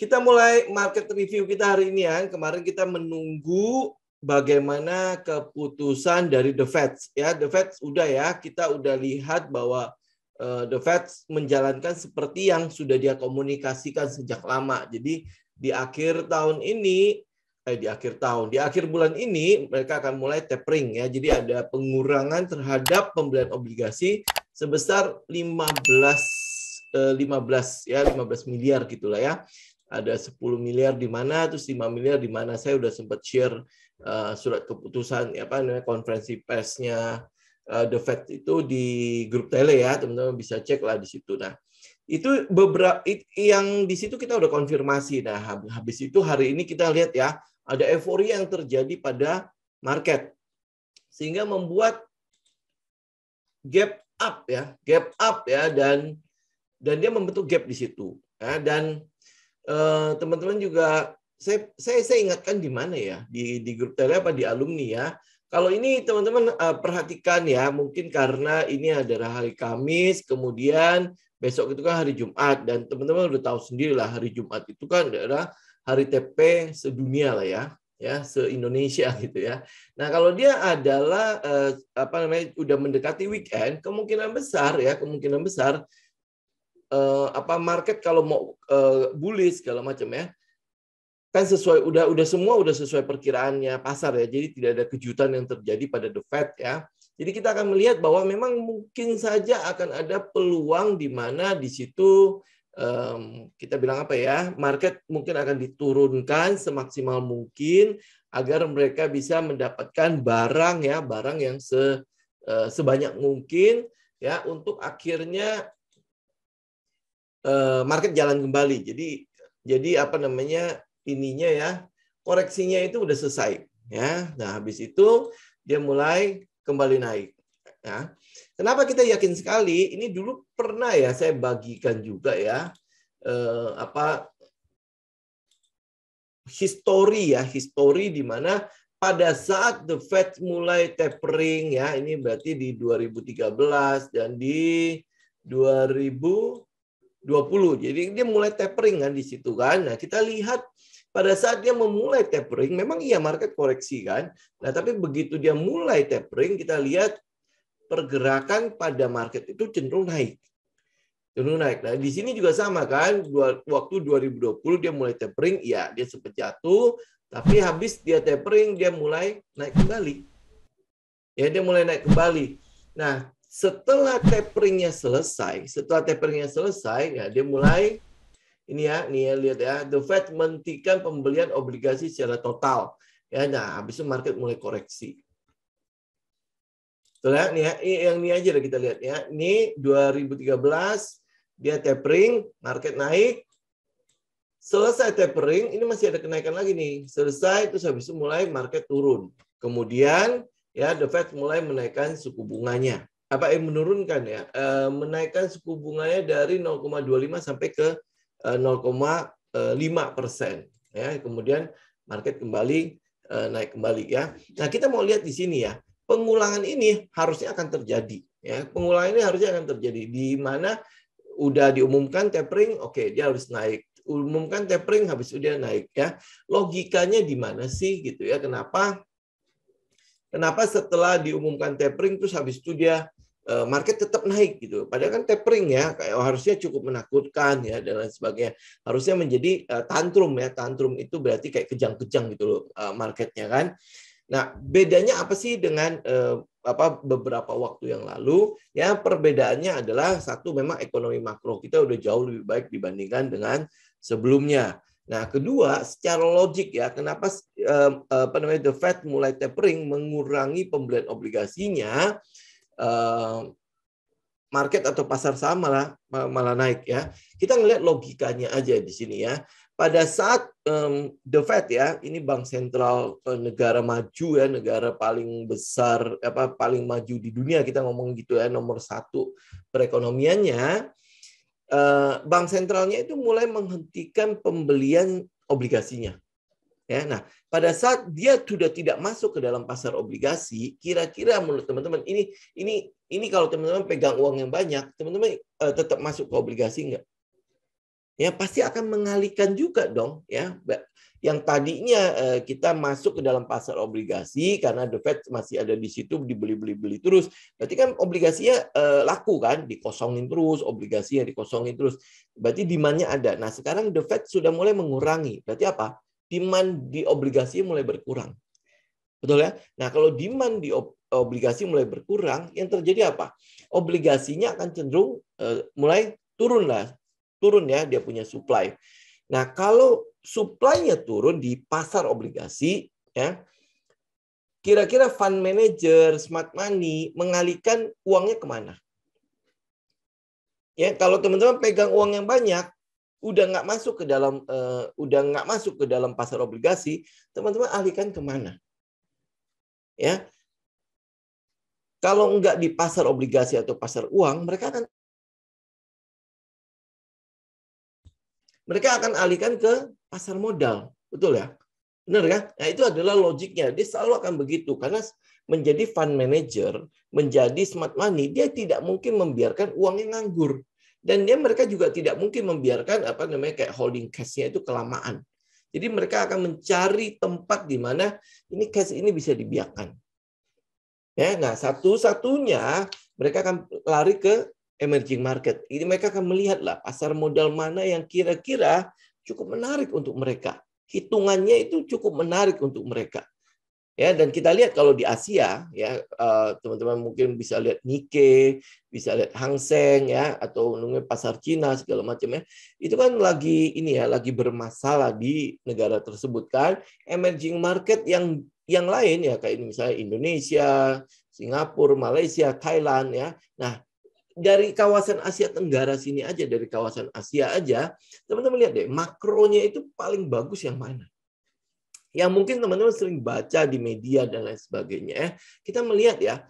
Kita mulai market review kita hari ini ya. Kemarin kita menunggu bagaimana keputusan dari The Fed. Ya, The Fed udah ya, kita udah lihat bahwa The Fed menjalankan seperti yang sudah dia komunikasikan sejak lama. Jadi di akhir tahun ini, di akhir bulan ini mereka akan mulai tapering ya. Jadi ada pengurangan terhadap pembelian obligasi sebesar 15 miliar gitulah ya. Ada 10 miliar di mana, terus 5 miliar di mana. Saya udah sempat share surat keputusan konferensi persnya The Fed itu di grup tele ya, teman-teman bisa cek lah di situ. Nah, itu beberapa yang di situ kita udah konfirmasi. Nah, habis itu hari ini kita lihat ya, ada euforia yang terjadi pada market sehingga membuat gap up ya, dan dia membentuk gap di situ ya. Dan teman-teman juga saya ingatkan di mana ya, di grup tele apa di alumni ya. Kalau ini teman-teman perhatikan ya, mungkin karena ini adalah hari Kamis, kemudian besok itu kan hari Jumat, dan teman-teman udah tahu sendiri lah hari Jumat itu kan adalah hari TP sedunia lah ya se-Indonesia gitu ya. Nah, kalau dia adalah udah mendekati weekend, kemungkinan besar market kalau mau bullish segala macam ya, kan sesuai udah sesuai perkiraannya pasar ya. Jadi tidak ada kejutan yang terjadi pada The Fed ya. Jadi kita akan melihat bahwa memang mungkin saja akan ada peluang di mana di situ kita bilang market mungkin akan diturunkan semaksimal mungkin agar mereka bisa mendapatkan barang yang sebanyak mungkin ya, untuk akhirnya market jalan kembali. Jadi ininya ya, koreksinya itu udah selesai ya. Nah, habis itu dia mulai kembali naik ya. Kenapa kita yakin sekali? Ini dulu pernah ya saya bagikan juga ya, histori di mana pada saat The Fed mulai tapering ya, ini berarti di 2013 dan di 2020. Jadi dia mulai tapering kan di situ kan. Nah, kita lihat pada saat dia memulai tapering, memang iya market koreksi kan. Nah, tapi begitu dia mulai tapering, kita lihat pergerakan pada market itu cenderung naik. Nah, di sini juga sama kan. Waktu 2020 dia mulai tapering, ya dia sempat jatuh, tapi habis dia tapering dia mulai naik kembali. Ya, dia mulai naik kembali. Nah, setelah taperingnya selesai, ya dia mulai ini ya lihat ya, The Fed menghentikan pembelian obligasi secara total. Ya, nah habis itu market mulai koreksi. Tuh ya, nih ya, yang ini aja kita lihat ya. Ini 2013 dia tapering, market naik. Selesai tapering, ini masih ada kenaikan lagi nih. Selesai, terus habis itu mulai market turun. Kemudian ya The Fed mulai menaikkan suku bunganya. Menurunkan ya, menaikkan suku bunganya dari 0,25 sampai ke 0,5%. Ya, kemudian market kembali naik kembali ya. Nah, kita mau lihat di sini ya, pengulangan ini harusnya akan terjadi. Ya, pengulangan ini harusnya akan terjadi di mana udah diumumkan tapering, oke, dia harus naik. Umumkan tapering, habis itu dia naik ya. Logikanya di mana sih gitu ya? Kenapa setelah diumumkan tapering terus habis itu dia market tetap naik gitu? Padahal kan tapering ya, kayak harusnya cukup menakutkan ya dan lain sebagainya. Harusnya menjadi tantrum ya. Tantrum itu berarti kayak kejang-kejang gitu loh marketnya kan. Nah, bedanya apa sih dengan beberapa waktu yang lalu? Ya, perbedaannya adalah satu, memang ekonomi makro kita udah jauh lebih baik dibandingkan dengan sebelumnya. Nah, kedua, secara logik ya, kenapa The Fed mulai tapering, mengurangi pembelian obligasinya, market atau pasar saham malah naik ya. Kita ngelihat logikanya aja di sini ya. Pada saat The Fed ya, ini bank sentral negara maju ya, negara paling besar, paling maju di dunia, kita ngomong gitu ya, nomor 1 perekonomiannya, bank sentralnya itu mulai menghentikan pembelian obligasinya. Ya, nah, pada saat dia sudah tidak masuk ke dalam pasar obligasi, kira-kira menurut teman-teman ini kalau teman-teman pegang uang yang banyak, teman-teman tetap masuk ke obligasi nggak? ya pasti akan mengalihkan juga dong, ya. Yang tadinya kita masuk ke dalam pasar obligasi karena the Fed masih ada di situ dibeli terus. Berarti kan obligasinya laku kan, dikosongin terus, obligasinya dikosongin terus. Berarti demand-nya ada. Nah, sekarang the Fed sudah mulai mengurangi. Berarti apa? Demand di obligasi mulai berkurang. Betul ya? Nah, kalau demand di obligasi mulai berkurang, yang terjadi apa? Obligasinya akan cenderung mulai turun lah. Turun ya, dia punya supply. Nah, kalau supply-nya turun di pasar obligasi, ya, kira-kira fund manager, smart money mengalihkan uangnya kemana? Ya, kalau teman-teman pegang uang yang banyak, udah nggak masuk ke dalam pasar obligasi, teman-teman alihkan kemana? Ya, kalau nggak di pasar obligasi atau pasar uang, mereka akan alihkan ke pasar modal, betul ya? Benar kan? Nah, itu adalah logiknya. Dia selalu akan begitu karena menjadi fund manager, menjadi smart money, dia tidak mungkin membiarkan uangnya nganggur. Dan mereka juga tidak mungkin membiarkan kayak holding cash-nya itu kelamaan. Jadi mereka akan mencari tempat di mana ini cash ini bisa dibiarkan. Ya, nah satu-satunya mereka akan lari ke emerging market. Ini mereka akan melihat lah pasar modal mana yang kira-kira cukup menarik untuk mereka. Hitungannya itu cukup menarik untuk mereka. Ya, dan kita lihat kalau di Asia, ya teman-teman mungkin bisa lihat Nikkei, bisa lihat Hang Seng ya, atau pasar Cina segala macam ya. Itu kan lagi bermasalah di negara tersebut kan. Emerging market yang lain ya kayak misalnya Indonesia, Singapura, Malaysia, Thailand ya. Nah, dari kawasan Asia Tenggara sini aja, dari kawasan Asia aja, teman-teman lihat deh, makronya itu paling bagus yang mana? Yang mungkin teman-teman sering baca di media dan lain sebagainya. Kita melihat ya,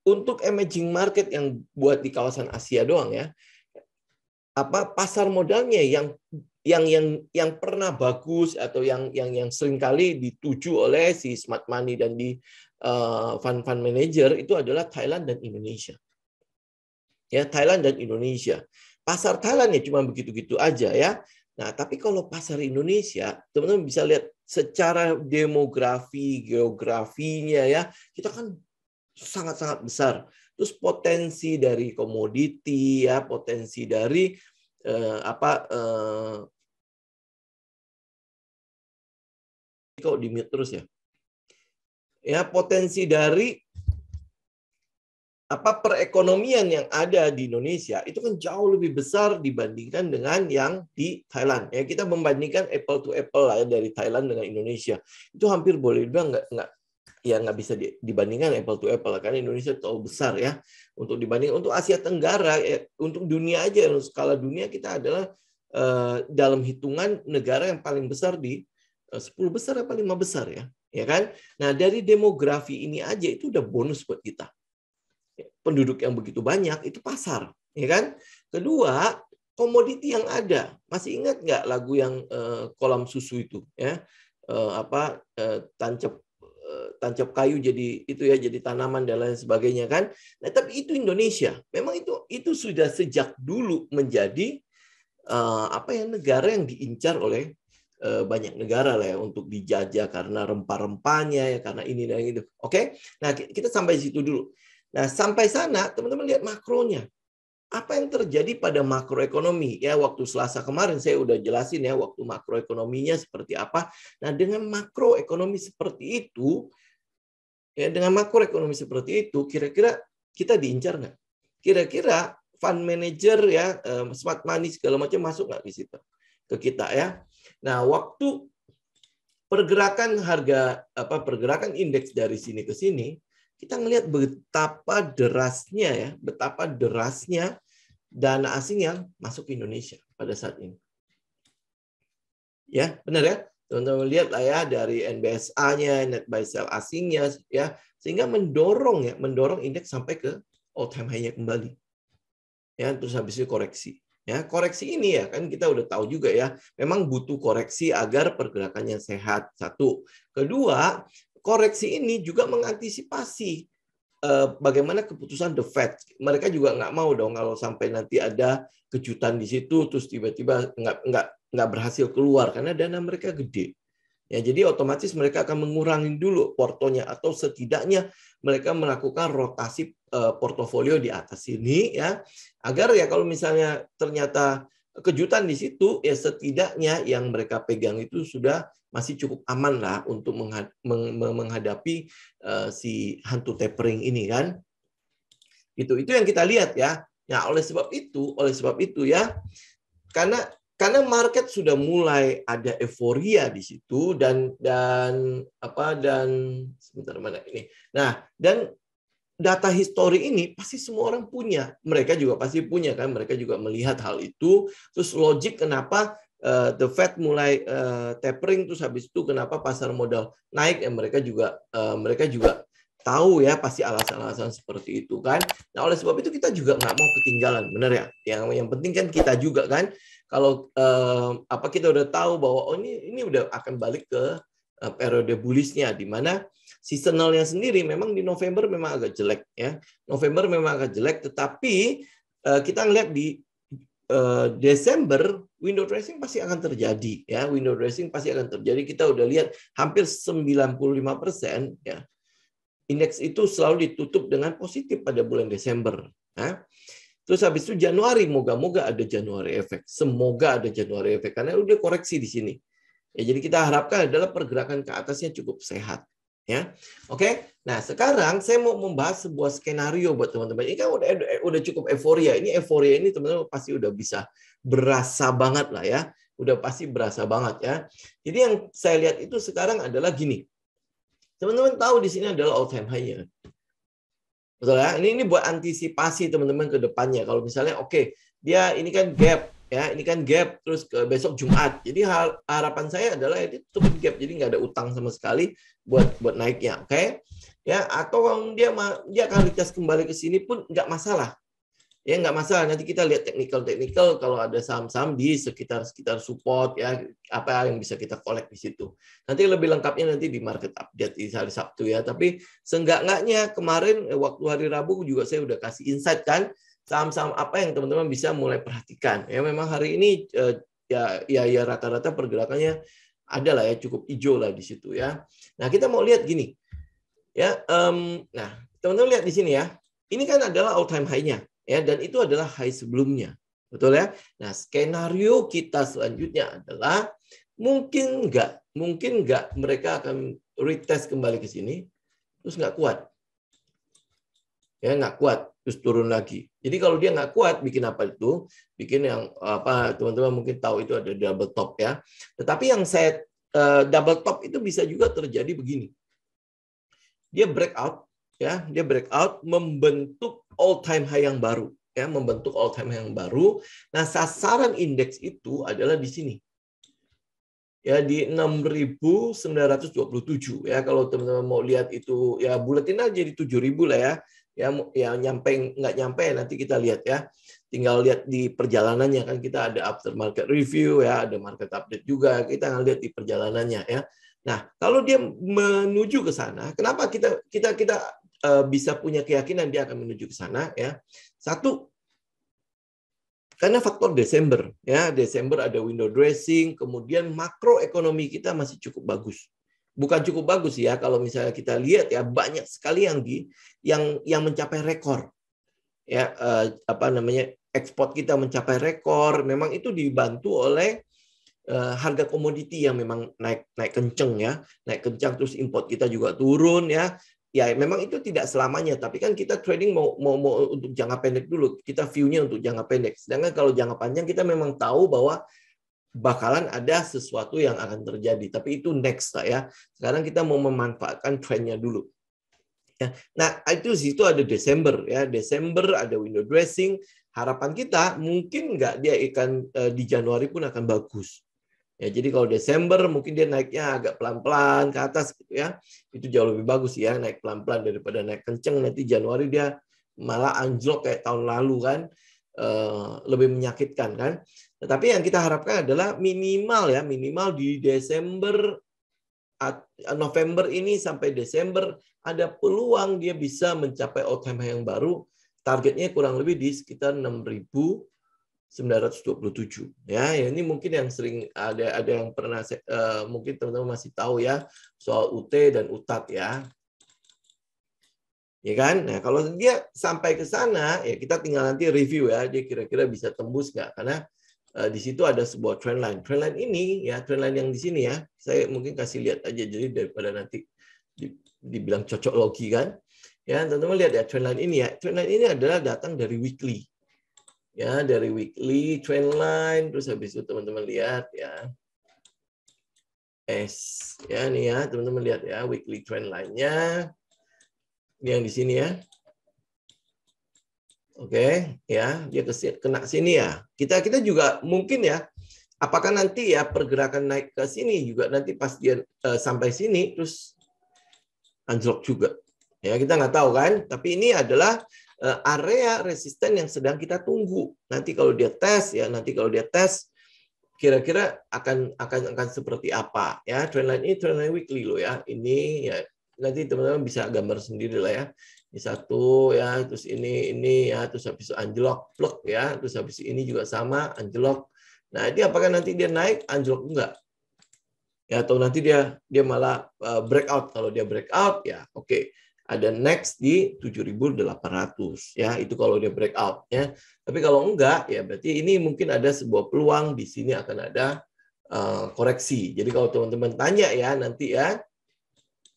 untuk emerging market yang buat di kawasan Asia doang ya, pasar modalnya yang pernah bagus atau yang sering kali dituju oleh si smart money dan di fund manager itu adalah Thailand dan Indonesia. Ya, Thailand dan Indonesia. Pasar Thailand ya cuma begitu-gitu aja ya. Nah, tapi kalau pasar Indonesia, teman-teman bisa lihat secara demografi, geografinya ya, kita kan sangat-sangat besar. Terus potensi dari komoditi ya, potensi dari kok di-mute terus ya. Ya, potensi dari perekonomian yang ada di Indonesia itu kan jauh lebih besar dibandingkan dengan yang di Thailand. Ya, kita membandingkan apple to apple lah ya, dari Thailand dengan Indonesia. Itu hampir boleh dibilang nggak bisa dibandingkan apple to apple karena Indonesia terlalu besar ya untuk dibanding untuk Asia Tenggara ya, untuk dunia aja, untuk skala dunia kita adalah dalam hitungan negara yang paling besar di 10 besar apa 5 besar ya kan. Nah, dari demografi ini aja itu udah bonus buat kita. Penduduk yang begitu banyak itu pasar, ya kan? Kedua, komoditi yang ada. Masih ingat nggak lagu yang kolam susu itu, ya? Tancap kayu jadi itu ya, jadi tanaman dan lain sebagainya kan? Nah, tapi itu Indonesia. Memang itu sudah sejak dulu menjadi negara yang diincar oleh banyak negara lah ya untuk dijajah karena rempah-rempahnya ya, karena ini dan itu. Oke? Nah, kita sampai situ dulu. Nah, sampai sana teman-teman lihat makronya. Apa yang terjadi pada makroekonomi? Ya, waktu Selasa kemarin saya udah jelasin ya waktu makroekonominya seperti apa. Nah, dengan makroekonomi seperti itu, ya dengan makroekonomi seperti itu, kira-kira kita diincar nggak? Kira-kira fund manager ya, smart money segala macam masuk nggak di situ ke kita ya? Nah, waktu pergerakan pergerakan indeks dari sini ke sini, kita melihat betapa derasnya dana asing yang masuk ke Indonesia pada saat ini. Ya, benar ya? Teman-teman lihat lah ya dari NBSA-nya, net buy sell asingnya ya, sehingga mendorong indeks sampai ke all time high-nya kembali. Ya, terus habis itu koreksi. Ya, koreksi ini ya kan kita udah tahu juga ya, memang butuh koreksi agar pergerakannya sehat. Satu. Kedua, koreksi ini juga mengantisipasi bagaimana keputusan The Fed. Mereka juga nggak mau dong kalau sampai nanti ada kejutan di situ terus tiba-tiba nggak berhasil keluar karena dana mereka gede. Ya, jadi otomatis mereka akan mengurangi dulu portonya atau setidaknya mereka melakukan rotasi portofolio di atas sini ya agar ya kalau misalnya ternyata kejutan di situ ya setidaknya yang mereka pegang itu sudah masih cukup aman lah untuk menghadapi si hantu tapering ini kan. Itu yang kita lihat ya. Nah, oleh sebab itu ya karena market sudah mulai ada euforia di situ dan sebentar mana ini. Nah, dan data histori ini pasti semua orang punya. Mereka juga pasti punya kan, mereka juga melihat hal itu. Terus logik kenapa the Fed mulai tapering terus habis itu kenapa pasar modal naik ya mereka juga tahu ya pasti alasan-alasan seperti itu kan. Nah, oleh sebab itu kita juga nggak mau ketinggalan, benar ya? Yang penting kan kita juga kan kalau kita udah tahu bahwa ini udah akan balik ke periode bullish-nya di mana seasonalnya sendiri memang di November memang agak jelek ya. November memang agak jelek tetapi kita ngelihat di Desember window dressing pasti akan terjadi ya. Window dressing pasti akan terjadi. Kita udah lihat hampir 95% ya. Indeks itu selalu ditutup dengan positif pada bulan Desember. Nah, terus habis itu Januari, moga-moga ada Januari efek. Semoga ada Januari efek karena udah koreksi di sini. Ya, jadi kita harapkan adalah pergerakan ke atasnya cukup sehat. Ya, oke. Nah, sekarang saya mau membahas sebuah skenario buat teman-teman. Ini kan udah cukup euforia. Ini euforia ini teman-teman pasti udah bisa berasa banget lah ya. Udah pasti berasa banget ya. Jadi yang saya lihat itu sekarang adalah gini. Teman-teman tahu di sini adalah all time high-nya. Betul ya? Ini buat antisipasi teman-teman ke depannya. Kalau misalnya dia ini kan gap ya, ini kan gap terus ke besok Jumat. Jadi harapan saya adalah itu tutup gap. Jadi nggak ada utang sama sekali buat naiknya, oke? Ya, atau dia akan retest kembali ke sini pun nggak masalah. Ya nggak masalah, nanti kita lihat teknikal kalau ada saham-saham di sekitar support ya apa yang bisa kita collect di situ. Nanti lebih lengkapnya nanti di market update di hari Sabtu ya. Tapi seenggak-enggaknya kemarin waktu hari Rabu juga saya udah kasih insight kan saham-saham apa yang teman-teman bisa mulai perhatikan. Ya memang hari ini ya rata-rata pergerakannya ada lah ya cukup hijau lah di situ ya. Nah kita mau lihat gini ya. Nah teman-teman lihat di sini ya. Ini kan adalah all time high-nya. Ya, dan itu adalah high sebelumnya. Betul ya? Nah, skenario kita selanjutnya adalah mungkin nggak mereka akan retest kembali ke sini, terus nggak kuat. Ya, nggak kuat, terus turun lagi. Jadi kalau dia nggak kuat, bikin apa itu? Bikin yang teman-teman mungkin tahu itu ada double top ya. Tetapi yang saya double top itu bisa juga terjadi begini. Dia breakout, ya, dia breakout membentuk all time high yang baru, ya, membentuk all time high yang baru. Nah, sasaran indeks itu adalah di sini. Ya, di 6.927 ya. Kalau teman-teman mau lihat itu ya buletin aja di 7.000 lah ya. Ya nggak nyampe nanti kita lihat ya. Tinggal lihat di perjalanannya kan kita ada after market review ya, ada market update juga. Kita akan lihat di perjalanannya ya. Nah, kalau dia menuju ke sana, kenapa kita bisa punya keyakinan dia akan menuju ke sana ya? Satu, karena faktor Desember ya, Desember ada window dressing, kemudian makroekonomi kita masih cukup bagus. Bukan cukup bagus ya, kalau misalnya kita lihat ya banyak sekali yang mencapai rekor. Ya, ekspor kita mencapai rekor, memang itu dibantu oleh harga komoditi yang memang naik kenceng ya, naik kencang terus import kita juga turun ya. Ya memang itu tidak selamanya, tapi kan kita trading mau untuk jangka pendek dulu, kita view-nya untuk jangka pendek. Sedangkan kalau jangka panjang kita memang tahu bahwa bakalan ada sesuatu yang akan terjadi, tapi itu next lah ya. Sekarang kita mau memanfaatkan trennya dulu. Ya. Nah itu situ ada Desember ya, Desember ada window dressing. Harapan kita mungkin nggak dia akan di Januari pun akan bagus. Ya, jadi kalau Desember mungkin dia naiknya agak pelan-pelan ke atas gitu ya. Itu jauh lebih bagus ya, naik pelan-pelan daripada naik kenceng. Nanti Januari dia malah anjlok kayak tahun lalu kan. Lebih menyakitkan kan. Tetapi yang kita harapkan adalah minimal di Desember November ini sampai Desember ada peluang dia bisa mencapai all time high yang baru. Targetnya kurang lebih di sekitar 6.927 ya. Ini mungkin yang sering ada yang pernah mungkin teman-teman masih tahu ya soal UT dan UTAT ya. Ya kan? Nah, kalau dia sampai ke sana ya kita tinggal nanti review ya dia kira-kira bisa tembus nggak, karena di situ ada sebuah trendline. Trendline ini ya, trendline yang di sini ya, saya mungkin kasih lihat aja jadi daripada nanti dibilang cocok logi kan. Ya, teman-teman lihat ya trendline ini ya. Trendline ini adalah datang dari weekly. Ya, dari weekly trendline, terus habis itu teman-teman lihat ya. Ya nih ya, teman-teman lihat ya weekly trendline-nya. Ini yang di sini ya. Oke, ya, dia kena sini ya. Kita juga mungkin ya, apakah nanti ya pergerakan naik ke sini juga nanti pas dia sampai sini terus anjlok juga. Ya, kita nggak tahu kan, tapi ini adalah area resisten yang sedang kita tunggu. Nanti kalau dia tes ya, kira-kira akan seperti apa ya. Trendline ini trendline weekly loh ya. Ini ya nanti teman-teman bisa gambar sendiri lah ya. Ini satu ya, terus ini ya, terus habis itu anjlok plek ya, terus habis ini juga sama anjlok. Nah, ini apakah nanti dia naik anjlok enggak? Ya, atau nanti dia malah breakout. Kalau dia breakout ya oke. Ada next di 7.800 ya, itu kalau dia breakout ya. Tapi kalau enggak ya berarti ini mungkin ada sebuah peluang di sini akan ada koreksi. Jadi kalau teman-teman tanya ya nanti ya.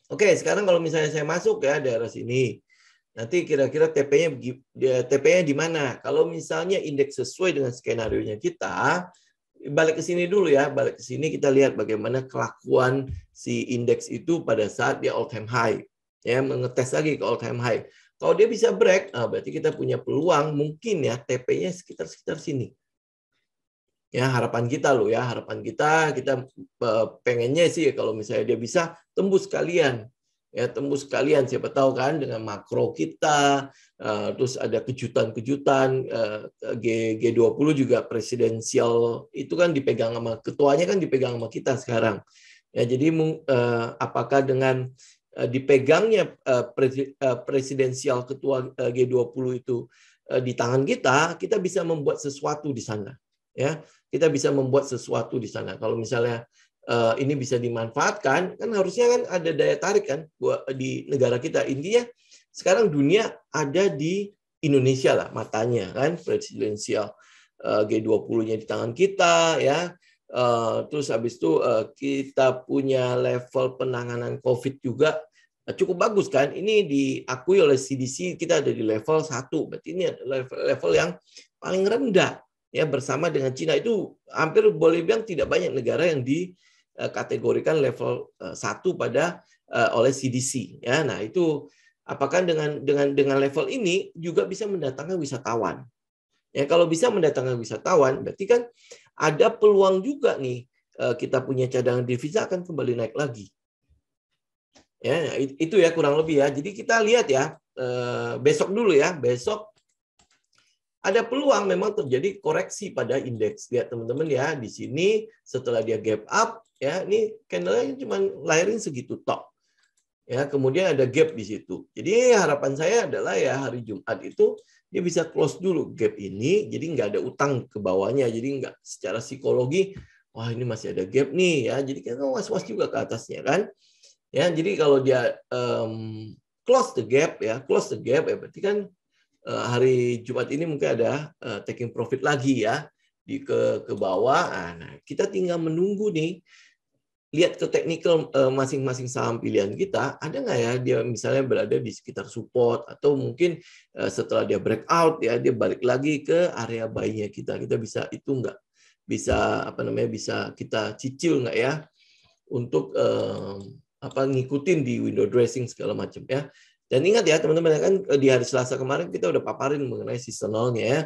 Oke, sekarang kalau misalnya saya masuk ya daerah sini. Nanti kira-kira TP-nya di mana? Kalau misalnya indeks sesuai dengan skenario-nya kita, balik ke sini dulu ya. Balik ke sini kita lihat bagaimana kelakuan si indeks itu pada saat dia all time high. Ya, mengetes lagi ke all time high. Kalau dia bisa break, berarti kita punya peluang mungkin ya TP-nya sekitar sini. Ya, harapan kita loh ya, kita pengennya sih kalau misalnya dia bisa tembus sekalian. Ya, tembus sekalian, siapa tahu kan dengan makro kita, terus ada kejutan-kejutan, G20 juga presidensial itu kan dipegang sama ketuanya, kan dipegang sama kita sekarang. Ya, jadi apakah dengan dipegangnya presidensial ketua G20 itu di tangan kita bisa membuat sesuatu di sana. Ya, kita bisa membuat sesuatu di sana. Kalau misalnya ini bisa dimanfaatkan, kan harusnya kan ada daya tarik kan di negara kita. Intinya sekarang dunia ada di Indonesia lah matanya kan, presidensial G20-nya di tangan kita ya. Terus habis itu kita punya level penanganan COVID juga cukup bagus kan. Ini diakui oleh CDC, kita ada di level 1. Berarti ini level yang paling rendah ya, bersama dengan Cina. Itu hampir boleh bilang tidak banyak negara yang dikategorikan level 1 oleh CDC ya. Nah, itu apakah dengan level ini juga bisa mendatangkan wisatawan. Ya, kalau bisa mendatangkan wisatawan, berarti kan ada peluang juga nih kita punya cadangan devisa akan kembali naik lagi. Ya, itu ya kurang lebih ya. Jadi kita lihat ya, besok dulu ya. Besok ada peluang memang terjadi koreksi pada indeks. Lihat teman-teman ya, di sini setelah dia gap up ya, ini candle-nya cuma lahirin segitu tok. Ya, kemudian ada gap di situ. Jadi harapan saya adalah ya hari Jumat itu dia bisa close dulu gap ini, jadi nggak ada utang ke bawahnya, jadi nggak secara psikologi, wah ini masih ada gap nih ya, jadi kita was-was juga ke atasnya kan, ya. Jadi kalau dia close the gap ya berarti kan hari Jumat ini mungkin ada taking profit lagi ya di ke bawah. Nah, kita tinggal menunggu nih. Lihat ke teknikal masing-masing saham pilihan kita, ada nggak ya dia misalnya berada di sekitar support, atau mungkin setelah dia breakout ya dia balik lagi ke area buy-nya kita bisa itu nggak, bisa bisa kita cicil nggak ya untuk ngikutin di window dressing segala macam ya. Dan ingat ya teman-teman, kan di hari Selasa kemarin kita udah paparin mengenai seasonalnya ya.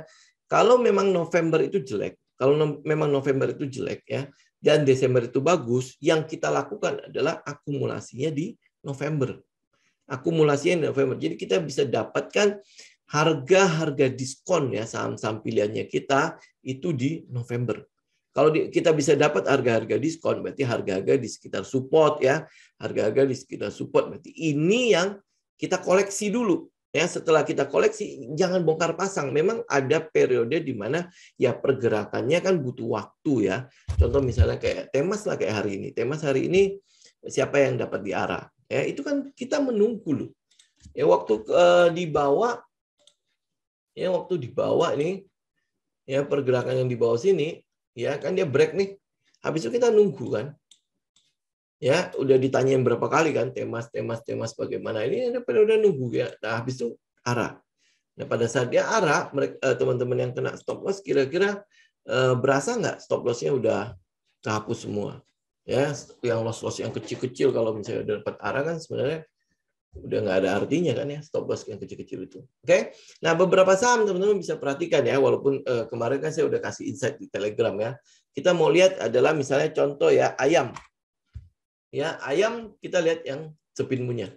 Kalau memang November itu jelek ya, dan Desember itu bagus, yang kita lakukan adalah akumulasinya di November. Jadi kita bisa dapatkan harga diskon ya saham-saham pilihannya kita itu di November. Kalau kita bisa dapat harga-harga diskon, berarti harga-harga di sekitar support ya. Harga-harga di sekitar support berarti ini yang kita koleksi dulu. Ya, setelah kita koleksi jangan bongkar pasang. Memang ada periode di mana ya pergerakannya kan butuh waktu ya. Contoh misalnya kayak Temas lah kayak hari ini. Temas hari ini siapa yang dapat di arah? Ya, itu kan kita menunggu loh. Ya waktu dibawa nih ya pergerakan yang di bawah sini ya kan dia break nih. Habis itu kita nunggu kan. Ya, udah ditanyain berapa kali kan Temas bagaimana. Ini ada periode nunggu ya. Nah, habis itu arah. Nah, pada saat dia arah, teman-teman yang kena stop loss kira-kira berasa nggak stop loss-nya udah kehapus semua. Ya, yang loss yang kecil-kecil kalau misalnya udah dapat arah kan sebenarnya udah nggak ada artinya kan ya stop loss yang kecil-kecil itu. Oke. Nah, beberapa saham teman-teman bisa perhatikan ya, walaupun kemarin kan saya udah kasih insight di Telegram ya. Kita mau lihat adalah misalnya contoh ya ayam. Ya, ayam kita lihat yang sepinmunya.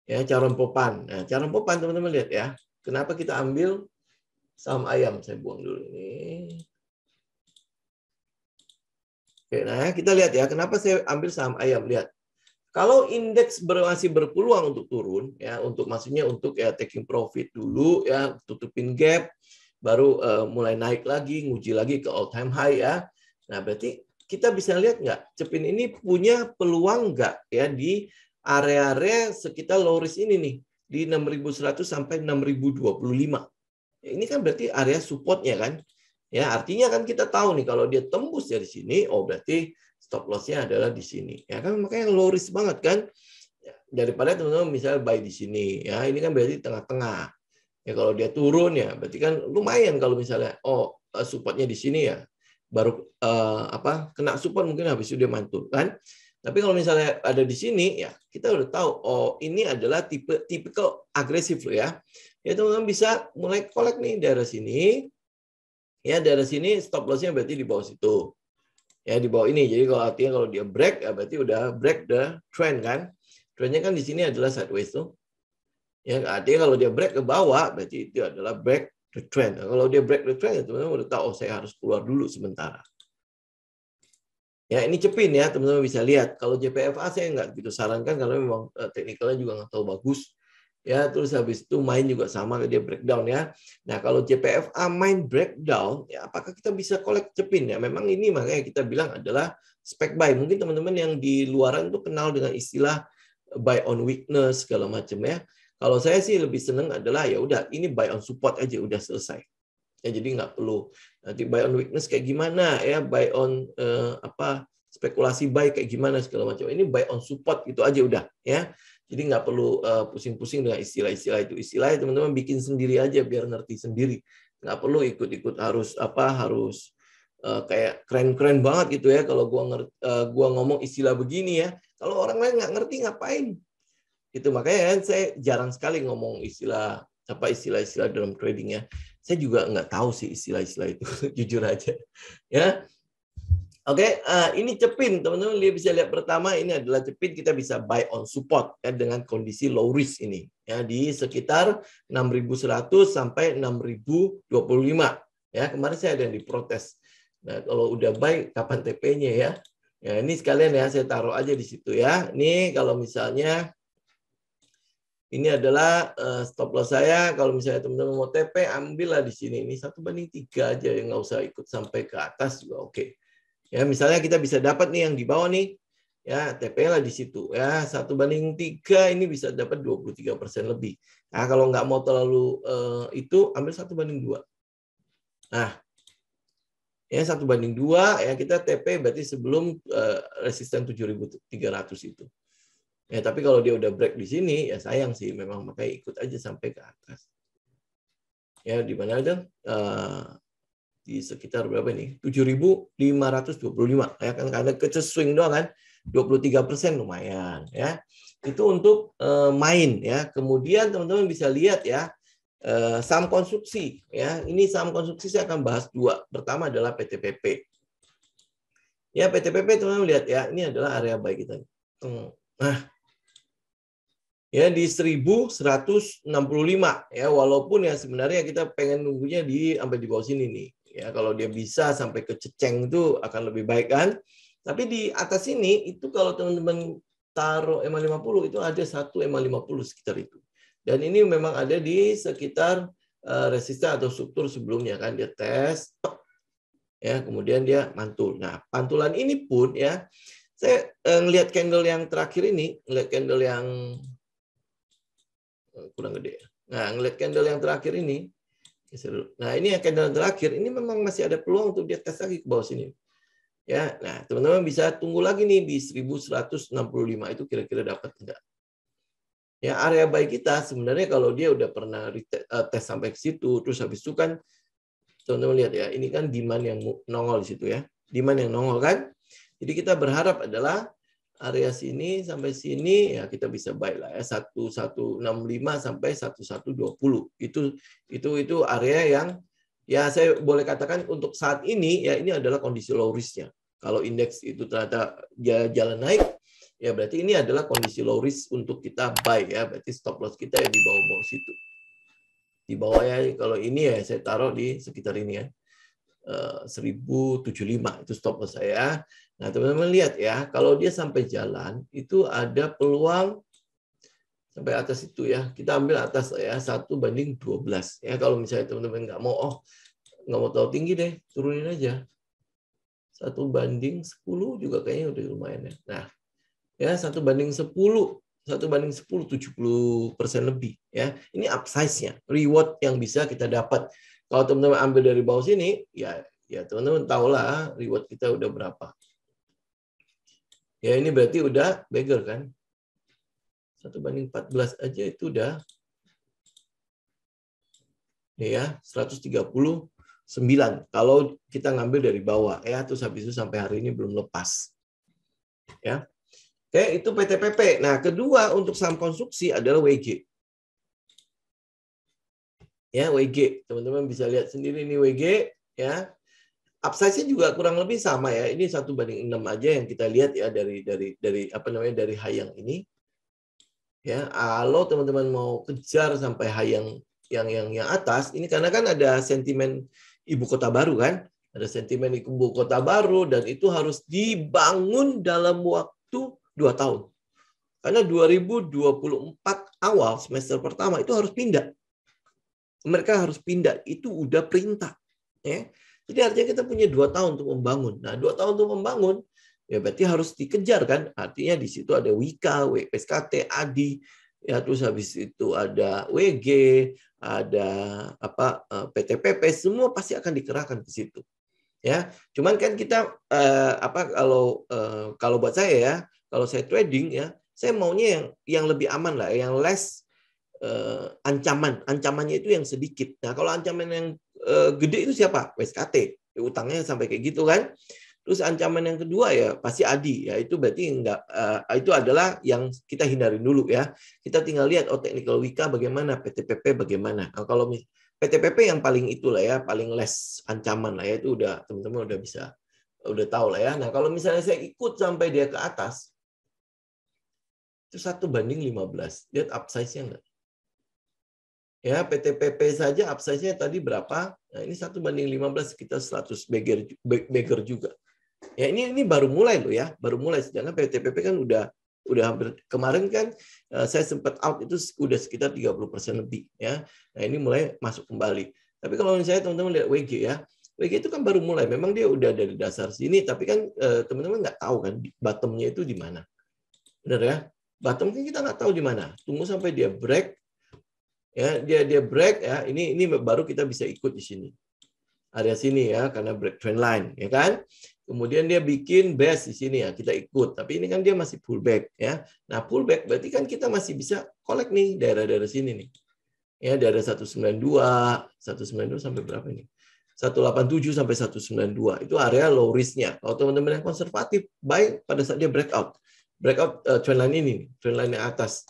Ya, Charon Popan. Nah, Charon Popan teman-teman lihat ya. Kenapa kita ambil saham ayam? Saya buang dulu ini. Oke, nah kita lihat ya, kenapa saya ambil saham ayam? Lihat. Kalau indeks masih berpeluang untuk turun ya, maksudnya untuk ya taking profit dulu ya, tutupin gap, baru mulai naik lagi, nguji lagi ke all time high ya. Nah, berarti kita bisa lihat nggak, Cepin ini punya peluang nggak ya di area-area sekitar low risk ini nih, di 6.100 sampai 6.025. Ya, ini kan berarti area supportnya kan. Ya, artinya kan kita tahu nih kalau dia tembus dari sini, oh berarti stop loss-nya adalah di sini. Ya kan makanya low risk banget kan. Ya, daripada teman-teman misalnya buy di sini, ya ini kan berarti tengah-tengah. Ya kalau dia turun ya berarti kan lumayan kalau misalnya supportnya di sini ya. Baru kena support mungkin habis itu dia mantul kan. Tapi kalau misalnya ada di sini ya kita udah tahu ini adalah tipikal agresif loh ya. Ya teman-teman bisa mulai collect nih daerah sini. Ya daerah sini stop loss-nya berarti di bawah situ. Ya di bawah ini. Jadi kalau artinya kalau dia break ya berarti udah break the trend kan. Trendnya kan di sini adalah sideways tuh. Ya artinya kalau dia break ke bawah berarti itu adalah break the trend. Nah, kalau dia break the trend, ya teman-teman udah tahu saya harus keluar dulu sementara. Ya ini Cepin ya, teman-teman bisa lihat. Kalau JPFA saya nggak begitu sarankan karena memang teknikalnya juga nggak tahu bagus. Ya terus habis itu main juga sama dia breakdown ya. Nah kalau JPFA main breakdown, ya apakah kita bisa collect Cepin ya? Memang ini makanya kita bilang adalah spec buy. Mungkin teman-teman yang di luaran itu kenal dengan istilah buy on weakness segala macam ya. Kalau saya sih lebih seneng adalah ya udah ini buy on support aja udah selesai. Ya jadi nggak perlu nanti buy on weakness kayak gimana ya, buy on spekulasi buy kayak gimana segala macam. Ini buy on support gitu aja udah ya. Jadi nggak perlu pusing-pusing dengan istilah-istilah itu. Istilahnya teman-teman bikin sendiri aja biar ngerti sendiri. Nggak perlu ikut-ikut harus kayak keren-keren banget gitu ya. Kalau gua ngomong istilah begini ya, kalau orang lain nggak ngerti ngapain? Itu makanya kan saya jarang sekali ngomong istilah dalam trading ya. Saya juga nggak tahu sih istilah-istilah itu, jujur aja. Ya, oke. Ini Cepin, teman-teman bisa lihat pertama ini adalah Cepin kita bisa buy on support ya dengan kondisi low risk ini ya di sekitar 6.100 sampai 6.025 ya. Kemarin saya ada yang diprotes. Nah kalau udah buy kapan TP-nya ya? Ya ini sekalian ya saya taruh aja di situ ya. Ini kalau misalnya ini adalah stop loss saya. Kalau misalnya teman-teman mau TP, ambillah di sini. Ini 1/3 aja, yang nggak usah ikut sampai ke atas juga oke. Ya, misalnya kita bisa dapat nih yang di bawah nih, ya TP lah di situ. Ya 1/3 ini bisa dapat 23% lebih. Nah, kalau nggak mau terlalu itu, ambil 1/2. Nah, ya 1/2 ya kita TP berarti sebelum resisten 7.300 itu. Ya, tapi kalau dia udah break di sini, ya sayang sih, memang makanya ikut aja sampai ke atas. Ya, di mana ada di sekitar berapa nih? 7.525 ya kan, karena kecil swing doang kan, 23% lumayan ya. Itu untuk main ya. Kemudian teman-teman bisa lihat ya saham konstruksi ya. Ini saham konstruksi saya akan bahas dua. Pertama adalah PTPP. Ya, PTPP teman-teman lihat ya, ini adalah area buy kita. Nah, ya di 1.165 ya, walaupun ya sebenarnya kita pengen nunggunya sampai di bawah sini nih Ya, kalau dia bisa sampai ke ceceng itu akan lebih baik kan. Tapi di atas ini itu kalau teman-teman taruh EMA 50 itu ada satu EMA 50 sekitar itu. Dan ini memang ada di sekitar resisten atau struktur sebelumnya kan, dia tes ya, kemudian dia mantul. Nah, pantulan ini pun ya, saya ngelihat candle yang terakhir ini, ngelihat candle yang kurang gede. Nah, ngelihat candle yang terakhir ini, nah ini yang candle yang terakhir, ini memang masih ada peluang untuk dia tes lagi ke bawah sini. Ya, nah teman-teman bisa tunggu lagi nih di 1165 itu kira-kira dapat enggak? Ya, area buy kita sebenarnya kalau dia udah pernah tes sampai ke situ, terus habis itu kan teman-teman lihat ya, ini kan demand yang nongol di situ ya. Demand yang nongol kan. Jadi kita berharap adalah area sini sampai sini ya kita bisa buy lah ya, 1165 sampai 1120. Itu area yang ya saya boleh katakan untuk saat ini ya ini adalah kondisi low risk-nya. Kalau indeks itu ternyata jalan naik, ya berarti ini adalah kondisi low risk untuk kita buy ya, berarti stop loss kita ya di bawah-bawah situ. Di bawahnya kalau ini ya saya taruh di sekitar ini ya. 1075 itu stop loss saya. Nah, teman-teman lihat ya, kalau dia sampai jalan itu ada peluang sampai atas itu ya. Kita ambil atas ya 1/12 ya. Kalau misalnya teman-teman nggak mau tahu tinggi deh, turunin aja. 1/10 juga kayaknya udah lumayan ya. Nah, ya 1/10, 70% lebih ya. Ini upsize-nya, reward yang bisa kita dapat. Kalau teman-teman ambil dari bawah sini, ya teman-teman tahulah reward kita udah berapa. Ya ini berarti udah beggar kan. 1/14 aja itu udah ya 139 kalau kita ngambil dari bawah ya, terus habis itu sampai hari ini belum lepas. Ya. Oke, itu PTPP. Nah, kedua untuk saham konstruksi adalah WG. Ya, WG. Teman-teman bisa lihat sendiri ini WG ya. Upsize-nya juga kurang lebih sama ya. Ini 1/6 aja yang kita lihat ya dari apa namanya dari high yang ini. Ya, kalau teman-teman mau kejar sampai high yang atas, ini karena kan ada sentimen ibu kota baru kan? Ada sentimen ibu kota baru dan itu harus dibangun dalam waktu 2 tahun. Karena 2024 awal semester pertama itu harus pindah. Mereka harus pindah, itu udah perintah. Ya. Jadi artinya kita punya 2 tahun untuk membangun. Nah, 2 tahun untuk membangun, ya berarti harus dikejar kan. Artinya di situ ada Wika, WPSKT, ADI, ya terus habis itu ada WG, ada PTPP, semua pasti akan dikerahkan ke situ. Ya, cuman kan kita kalau buat saya ya, kalau saya trading ya, saya maunya yang lebih aman lah, yang less ancamannya itu yang sedikit. Nah, kalau ancaman yang gede itu siapa? WSKT, utangnya sampai kayak gitu kan. Terus ancaman yang kedua ya pasti ADI, ya itu berarti enggak, itu adalah yang kita hindarin dulu ya. Kita tinggal lihat technical Wika bagaimana, PTPP bagaimana. Nah, kalau PTPP yang paling itulah ya, paling less ancaman lah ya, itu udah teman-teman udah tahu lah ya. Nah, kalau misalnya saya ikut sampai dia ke atas, itu 1/15. Lihat upsize-nya enggak? Ya, PTPP saja upsize-nya tadi berapa? Nah, ini 1/15 sekitar 100 beggar juga. Ya, ini baru mulai loh ya, baru mulai. Sedangkan PTPP kan udah hampir, kemarin kan saya sempat out itu udah sekitar 30% lebih ya. Nah, ini mulai masuk kembali. Tapi kalau misalnya teman-teman lihat WG ya, WG itu kan baru mulai. Memang dia udah dari dasar sini, tapi kan teman-teman nggak tahu kan bottom-nya itu di mana. Benar ya? Bottom kan kita nggak tahu di mana. Tunggu sampai dia break. Ya, dia break ya. Ini baru kita bisa ikut di sini. Area sini ya, karena break trend line ya kan. Kemudian dia bikin base di sini ya, kita ikut. Tapi ini kan dia masih pullback ya. Nah, pullback berarti kan kita masih bisa collect nih daerah-daerah sini nih. Ya, daerah 192 sampai berapa ini? 187 sampai 192. Itu area low risk-nya. Kalau teman-teman yang konservatif, buy pada saat dia breakout. Breakout trend line ini, trend line yang atas.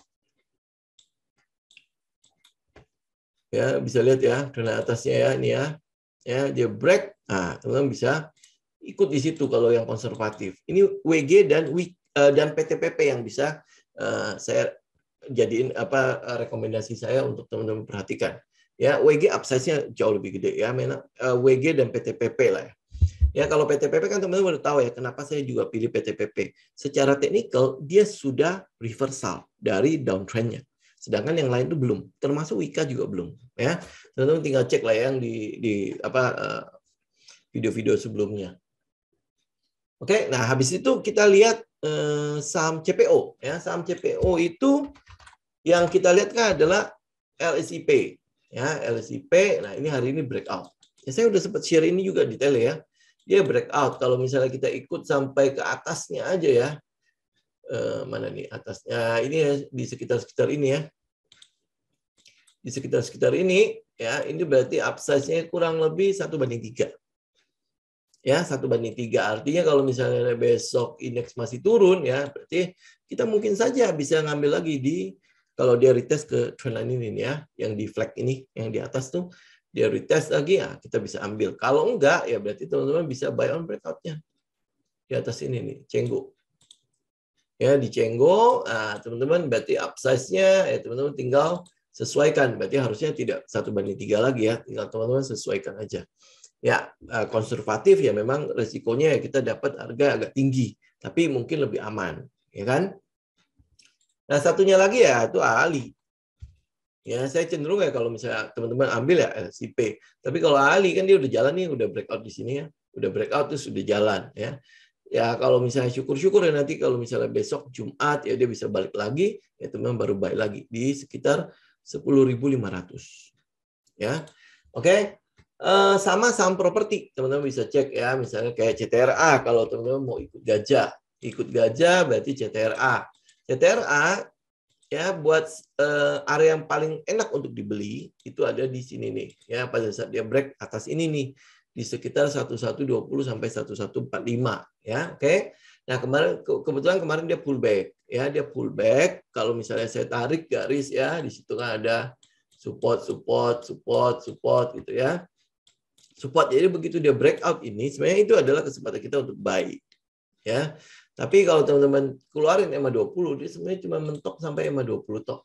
Ya, bisa lihat ya, trend line atasnya ya, ini ya. Ya, dia break. Nah, teman-teman bisa ikut di situ kalau yang konservatif. Ini WG dan PTPP yang bisa saya jadiin rekomendasi saya untuk teman-teman perhatikan. Ya, WG upsize-nya jauh lebih gede ya, WG dan PTPP lah ya. Ya, kalau PTPP kan teman-teman udah tahu ya kenapa saya juga pilih PTPP. Secara teknikal dia sudah reversal dari downtrend-nya. Sedangkan yang lain itu belum, termasuk Wika juga belum ya. Teman-teman tinggal cek lah yang di video-video sebelumnya. Oke, nah habis itu kita lihat saham CPO ya. Saham CPO itu yang kita lihat kan adalah LSIP ya, LSIP. Nah, ini hari ini breakout. Ya, saya udah sempat share ini juga detail ya. Dia breakout. Kalau misalnya kita ikut sampai ke atasnya aja ya. Mana nih atasnya? Ini ya, di sekitar ini ya. Di sekitar ini ya, ini berarti upsize-nya kurang lebih 1:3. Ya, 1:3. Artinya kalau misalnya besok indeks masih turun ya, berarti kita mungkin saja bisa ngambil lagi kalau dia retest ke trendline ini ya, yang di flag ini, yang di atas tuh dia retest lagi ya, kita bisa ambil. Kalau enggak ya berarti teman-teman bisa buy on breakout-nya. Di atas ini nih, Cenggo. Ya, di Cenggo, nah, teman-teman berarti upsize-nya ya teman-teman tinggal sesuaikan. Berarti harusnya tidak 1:3 lagi ya, tinggal teman-teman sesuaikan aja. Ya, konservatif ya memang resikonya ya kita dapat harga agak tinggi, tapi mungkin lebih aman, ya kan? Nah, satunya lagi ya itu Ali. Ya, saya cenderung ya kalau misalnya teman-teman ambil ya LSIP. Tapi kalau Ali kan dia udah jalan nih, udah breakout di sini ya. Udah breakout terus udah jalan ya. Ya kalau misalnya syukur-syukur ya nanti kalau misalnya besok Jumat ya dia bisa balik lagi, ya teman-teman baru balik lagi di sekitar 10.500. Ya. Oke. Sama saham properti, teman-teman bisa cek ya, misalnya kayak CTRA, kalau teman-teman mau ikut gajah berarti CTRA. CTRA ya buat area yang paling enak untuk dibeli itu ada di sini nih ya, pada saat dia break atas ini nih di sekitar 1120 sampai 1145 ya. Oke. Nah, kebetulan kemarin dia pullback ya, dia pullback. Kalau misalnya saya tarik garis ya, di situ kan ada support gitu ya. Support. Jadi begitu dia breakout ini sebenarnya itu adalah kesempatan kita untuk buy ya. Tapi kalau teman-teman keluarin EMA 20 dia sebenarnya cuma mentok sampai EMA 20 tok.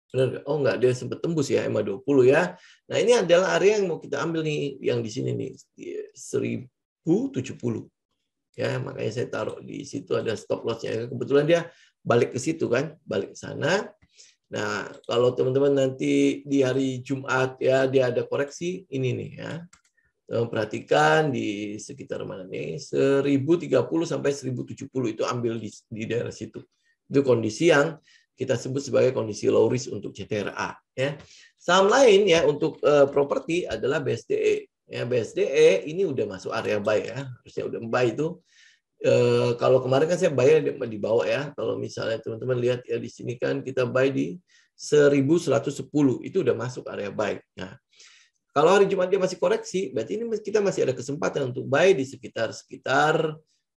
Benar? Oh enggak, dia sempat tembus ya EMA 20 ya. Nah, ini adalah area yang mau kita ambil nih yang di sini nih 1070. Ya, makanya saya taruh di situ ada stop loss-nya. Kebetulan dia balik ke situ kan, balik ke sana. Nah, kalau teman-teman nanti di hari Jumat ya dia ada koreksi ini nih ya. Perhatikan di sekitar mana nih 1030 sampai 1070 itu ambil di daerah situ. Itu kondisi yang kita sebut sebagai kondisi low risk untuk CTRA ya. Saham lain ya untuk properti adalah BSDE. Ya, BSDE ini udah masuk area buy ya. Harusnya udah buy itu. Kalau kemarin kan saya buy di bawah ya. Kalau misalnya teman-teman lihat ya di sini kan kita buy di 1110 itu udah masuk area buy. Nah, kalau hari Jumat dia masih koreksi, berarti ini kita masih ada kesempatan untuk buy di sekitar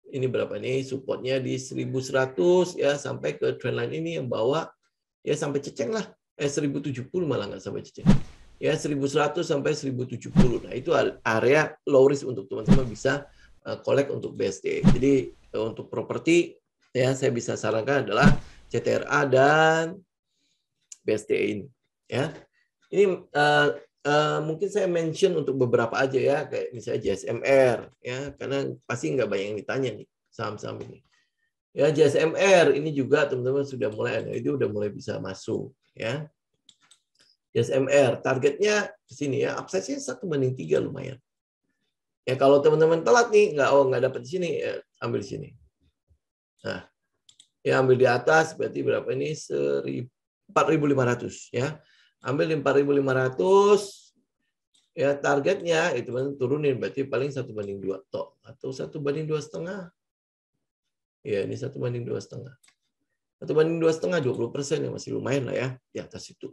ini berapa nih supportnya di 1100 ya sampai ke trendline ini yang bawah ya sampai ceceng lah 1070 malah nggak sampai ceceng ya 1100 sampai 1070. Nah, itu area low risk untuk teman-teman bisa collect untuk BSD. Jadi untuk properti ya saya bisa sarankan adalah CTRA dan BSD ini ya. Ini mungkin saya mention untuk beberapa aja ya, kayak misalnya JSMR ya, karena pasti nggak banyak yang ditanya nih saham-saham ini. Ya, JSMR ini juga teman-teman sudah mulai ada, itu udah mulai bisa masuk ya. JSMR targetnya di sini ya, upside-nya 1:3 lumayan. Ya kalau teman-teman telat nih, nggak dapat di sini, ya, ambil di sini. Nah, ya ambil di atas berarti berapa ini 4.500 ya. Ambil di 4.500 ya, targetnya itu turunin berarti paling 1:2 tok atau 1:2,5. Ya, ini 1:2,5. 1:2,5 20% ya masih lumayan lah ya di atas itu.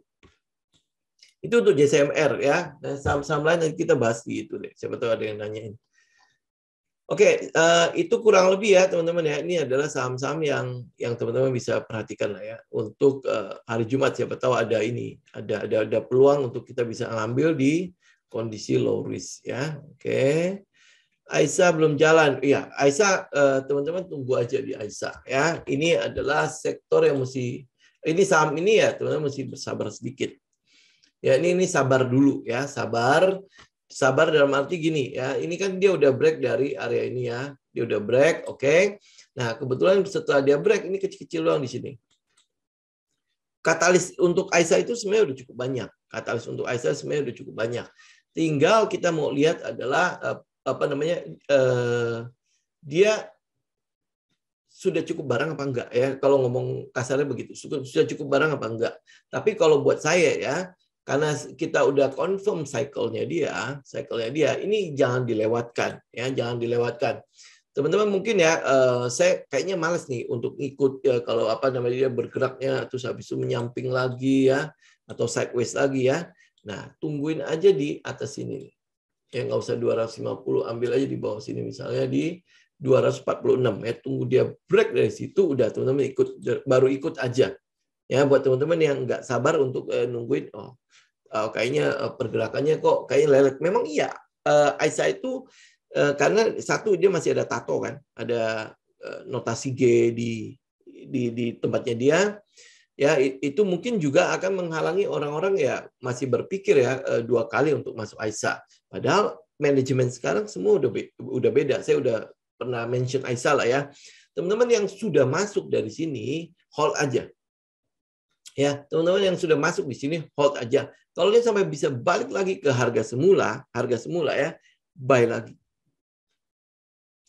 Itu untuk JSMR ya. Dan saham-saham lain nanti kita bahas di itu deh. Siapa tahu ada yang nanyain. Oke, itu kurang lebih ya teman-teman ya. Ini adalah saham-saham yang teman-teman bisa perhatikan lah ya untuk hari Jumat. Siapa tahu ada ini, ada peluang untuk kita bisa ngambil di kondisi low risk ya. Oke. Aisyah belum jalan. Iya, Aisyah teman-teman tunggu aja di Aisyah ya. Ini adalah sektor yang ini saham ini ya teman-teman mesti bersabar sedikit. Ya ini sabar dulu ya, sabar dalam arti gini ya, ini kan dia udah break dari area ini ya, dia udah break, oke. Nah kebetulan setelah dia break ini kecil-kecil doang di sini. Katalis untuk ISA itu sebenarnya udah cukup banyak. Katalis untuk ISA sebenarnya udah cukup banyak. Tinggal kita mau lihat adalah apa namanya, dia sudah cukup barang apa enggak ya, kalau ngomong kasarnya begitu, sudah cukup barang apa enggak. Tapi kalau buat saya ya, karena kita udah confirm cycle-nya dia, ini jangan dilewatkan ya, jangan dilewatkan. Teman-teman mungkin ya, saya kayaknya males nih untuk ikut ya, kalau apa namanya dia bergeraknya terus habis itu menyamping lagi ya, atau sideways lagi ya. Nah, tungguin aja di atas sini. Ya nggak usah 250, ambil aja di bawah sini misalnya di 246 ya, tunggu dia break dari situ, udah teman-teman baru ikut aja ya. Buat teman-teman yang nggak sabar untuk nungguin kayaknya pergerakannya kok kayaknya lelet, memang iya. ISA itu karena satu dia masih ada tato kan, ada notasi G di tempatnya dia ya, itu mungkin juga akan menghalangi orang-orang ya masih berpikir ya dua kali untuk masuk ISA. Padahal manajemen sekarang semua udah beda. Saya udah pernah mention ISA lah ya. Teman-teman yang sudah masuk dari sini, hold aja. Ya, teman-teman yang sudah masuk di sini, hold aja. Kalau dia sampai bisa balik lagi ke harga semula ya, buy lagi.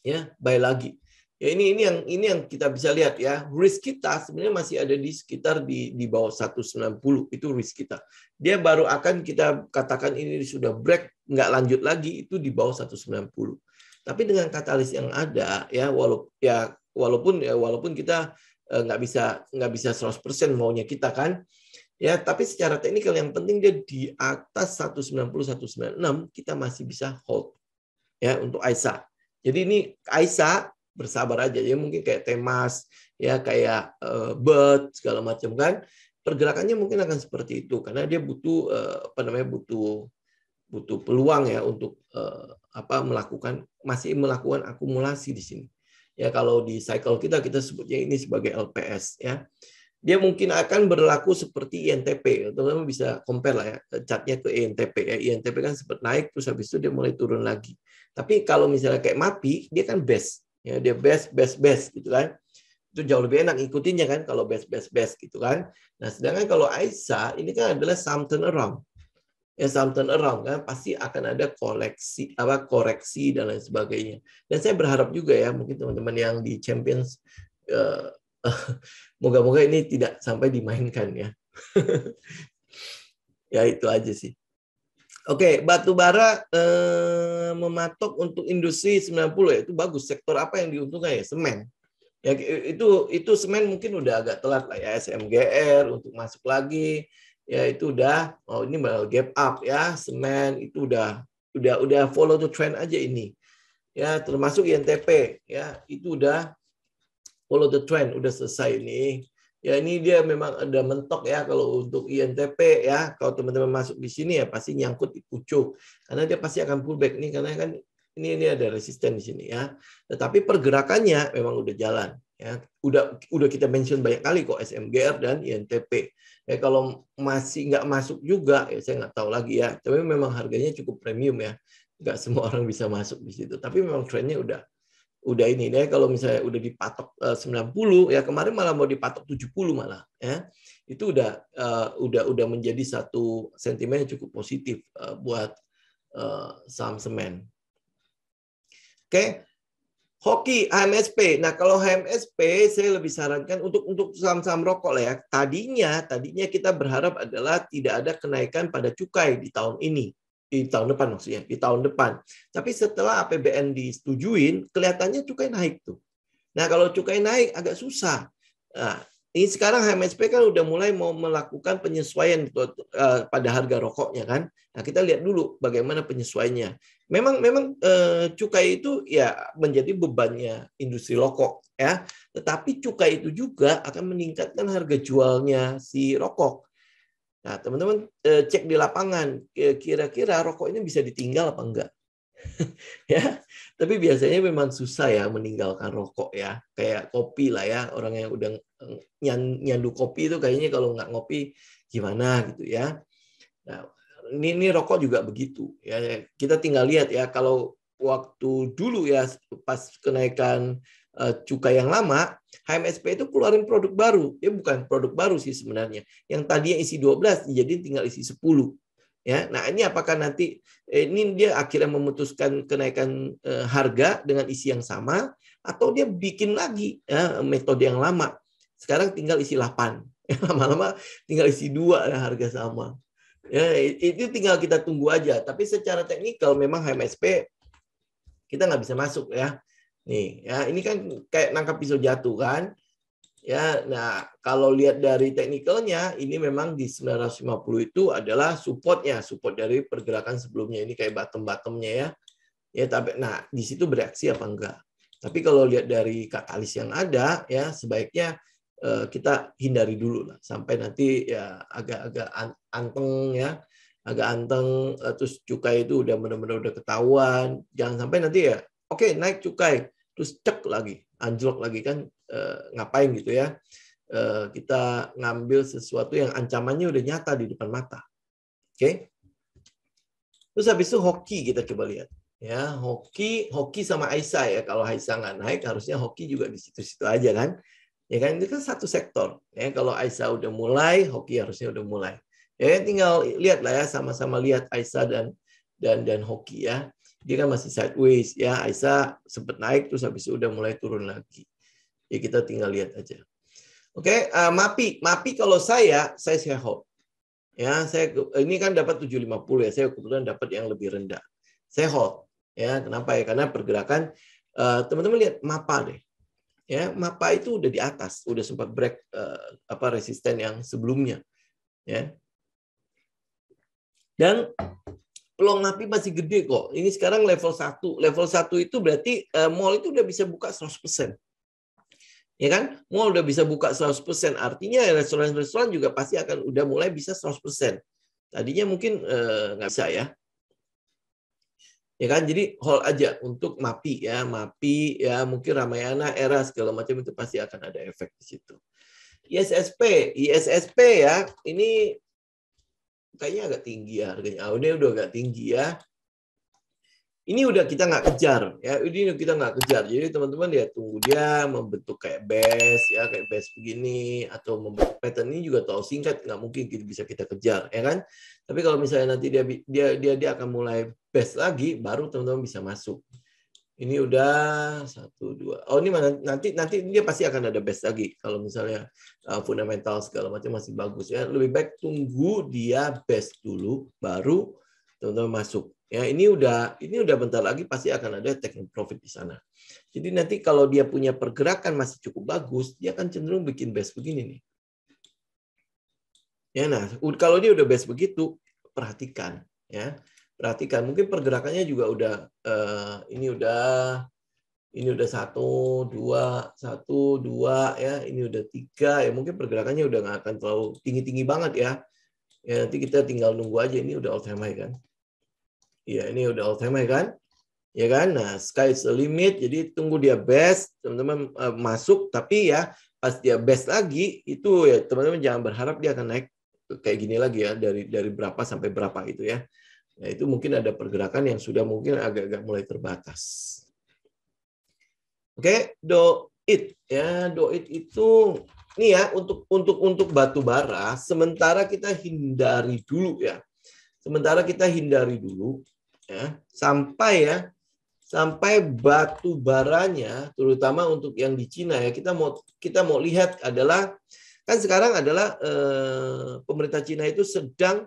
Ya, buy lagi. Ya, ini yang kita bisa lihat ya. Risk kita sebenarnya masih ada di sekitar di bawah 190, itu risk kita. Dia baru akan kita katakan ini sudah break, nggak lanjut lagi, itu di bawah 190. Tapi dengan katalis yang ada ya, walaupun kita nggak bisa 100% maunya kita kan. Ya, tapi secara teknikal yang penting dia di atas 190 196 kita masih bisa hold ya untuk ISA. Jadi ini ISA bersabar aja ya, mungkin kayak Temas ya, kayak BERT segala macam kan. Pergerakannya mungkin akan seperti itu karena dia butuh butuh peluang ya untuk masih melakukan akumulasi di sini. Ya kalau di cycle kita sebutnya ini sebagai LPS ya. Dia mungkin akan berlaku seperti INTP. Teman-teman bisa compare lah ya chartnya ke INTP ya. INTP kan sempat naik terus habis itu dia mulai turun lagi. Tapi kalau misalnya kayak MAPI dia kan best ya, dia best gitu kan. Itu jauh lebih enak ngikutinnya kan kalau best gitu kan. Nah, sedangkan kalau ISA ini kan adalah some turnaround. Ya, some turnaround kan pasti akan ada koreksi dan lain sebagainya. Dan saya berharap juga ya mungkin teman-teman yang di Champions moga-moga ini tidak sampai dimainkan ya. Ya itu aja sih. Oke, batu bara mematok untuk industri 90 ya, itu bagus. Sektor apa yang diuntungkan ya? Semen. Ya itu semen mungkin udah agak telat lah ya, SMGR untuk masuk lagi. Ya itu udah ini gap up ya, semen itu udah follow the trend aja ini. Ya, termasuk INTP ya, itu udah follow the trend, udah selesai ini. Ya ini dia memang ada mentok ya kalau untuk INTP ya. Kalau teman-teman masuk di sini ya pasti nyangkut di pucuk. Karena dia pasti akan pullback nih karena kan ini ada resisten di sini ya. Tetapi pergerakannya memang udah jalan ya. Udah kita mention banyak kali kok SMGR dan INTP. Ya kalau masih nggak masuk juga ya saya nggak tahu lagi ya. Tapi memang harganya cukup premium ya. Nggak semua orang bisa masuk di situ. Tapi memang trennya udah ini deh, kalau misalnya udah dipatok 90 ya, kemarin malah mau dipatok 70 malah ya, itu udah menjadi satu sentimen yang cukup positif buat saham semen. Oke. Hoki HMSP. Nah, kalau HMSP saya lebih sarankan untuk saham-saham rokok lah ya. Tadinya kita berharap adalah tidak ada kenaikan pada cukai di tahun ini. Di tahun depan maksudnya, di tahun depan. Tapi setelah APBN disetujuin, kelihatannya cukai naik tuh. Nah, kalau cukai naik agak susah. Nah, ini sekarang HMSP kan udah mulai mau melakukan penyesuaian pada harga rokoknya kan. Nah, kita lihat dulu bagaimana penyesuaiannya. Memang cukai itu ya menjadi bebannya industri rokok ya. Tetapi cukai itu juga akan meningkatkan harga jualnya si rokok. Nah, teman-teman cek di lapangan, kira-kira rokok ini bisa ditinggal apa enggak? Ya, tapi biasanya memang susah ya meninggalkan rokok ya. Kayak kopi lah ya, orang yang udah nyandu kopi itu kayaknya kalau nggak ngopi gimana gitu ya. Nah, ini rokok juga begitu. Ya, kita tinggal lihat ya, kalau waktu dulu ya pas kenaikan cukai yang lama, HMSP itu keluarin produk baru. Ya bukan produk baru sih sebenarnya. Yang tadinya isi 12 jadi tinggal isi 10. Ya, nah ini apakah nanti ini dia akhirnya memutuskan kenaikan harga dengan isi yang sama atau dia bikin lagi ya, metode yang lama. Sekarang tinggal isi 8. Lama-lama tinggal isi 2 ya, harga sama. Ya, itu tinggal kita tunggu aja. Tapi secara teknikal memang HMSP kita nggak bisa masuk ya. Nih, ya ini kan kayak nangkap pisau jatuh kan. Ya, nah kalau lihat dari teknikalnya ini memang di 950 itu adalah supportnya, support dari pergerakan sebelumnya ini kayak bottom-bottomnya ya. Ya, tapi nah di situ bereaksi apa enggak. Tapi kalau lihat dari katalis yang ada ya sebaiknya kita hindari dulu lah sampai nanti ya agak-agak anteng ya, agak anteng terus cukai itu udah benar-benar udah ketahuan. Jangan sampai nanti ya oke, naik cukai terus cek lagi, anjlok lagi kan ngapain gitu ya. Kita ngambil sesuatu yang ancamannya udah nyata di depan mata. Oke. Terus habis itu hoki kita coba lihat. Ya, hoki sama Aisa ya. Kalau Aisa nggak naik harusnya hoki juga di situ-situ aja kan. Ya kan itu kan satu sektor. Ya, kalau Aisa udah mulai, hoki harusnya udah mulai. Ya, tinggal lihat lah ya, sama-sama lihat Aisa dan hoki ya. Dia kan masih sideways ya. Aisa sempat naik terus habis itu udah mulai turun lagi. Ya kita tinggal lihat aja. Oke, MAPI kalau saya hold. Ya, saya ini kan dapat 750 ya. Saya kebetulan dapat yang lebih rendah. Saya hold. Ya, kenapa ya? Karena pergerakan teman-teman lihat MAPA deh. Ya, MAPA itu udah di atas, udah sempat break resisten yang sebelumnya. Ya. Dan peluang MAPI masih gede kok. Ini sekarang level 1. Level 1 itu berarti mall itu udah bisa buka 100%. Ya kan? Mall udah bisa buka 100%. Artinya restoran-restoran juga pasti akan udah mulai bisa 100%. Tadinya mungkin nggak bisa ya. Ya kan? Jadi hold aja untuk MAPI ya. MAPI ya mungkin Ramayana, Era segala macam itu pasti akan ada efek di situ. ISSP ya. Ini kayaknya agak tinggi ya harganya. Ini udah agak tinggi ya. Ini udah kita nggak kejar ya, ini kita nggak kejar. Jadi teman-teman ya tunggu dia membentuk kayak base ya, kayak base begini atau membentuk pattern ini juga tahu singkat nggak mungkin bisa kita kejar ya kan. Tapi kalau misalnya nanti dia akan mulai base lagi, baru teman-teman bisa masuk. Ini udah 1, 2. Oh ini nanti dia pasti akan ada base lagi. Kalau misalnya fundamental segala macam masih bagus ya, lebih baik tunggu dia base dulu, baru teman-teman masuk. Ya, ini udah bentar lagi pasti akan ada take profit di sana. Jadi nanti kalau dia punya pergerakan masih cukup bagus, dia akan cenderung bikin base begini nih. Ya, nah, kalau dia udah base begitu, perhatikan ya. Perhatikan, mungkin pergerakannya juga udah ini udah 1, 2, 1, 2 ya, ini udah 3 ya, mungkin pergerakannya udah nggak akan terlalu tinggi-tinggi banget ya. Ya, nanti kita tinggal nunggu aja, ini udah all time high kan. Ya, ini udah all time high kan? Ya kan? Nah, sky is the limit. Jadi tunggu dia best, teman-teman masuk. Tapi ya pas dia best lagi, itu ya teman-teman jangan berharap dia akan naik kayak gini lagi ya dari berapa sampai berapa itu ya. Nah, itu mungkin ada pergerakan yang sudah mungkin agak-agak mulai terbatas. Oke, do it ya, do it itu nih ya untuk batu bara. Sementara kita hindari dulu ya. Sementara kita hindari dulu. Ya, sampai batu baranya, terutama untuk yang di Cina ya, kita mau lihat adalah kan sekarang adalah pemerintah Cina itu sedang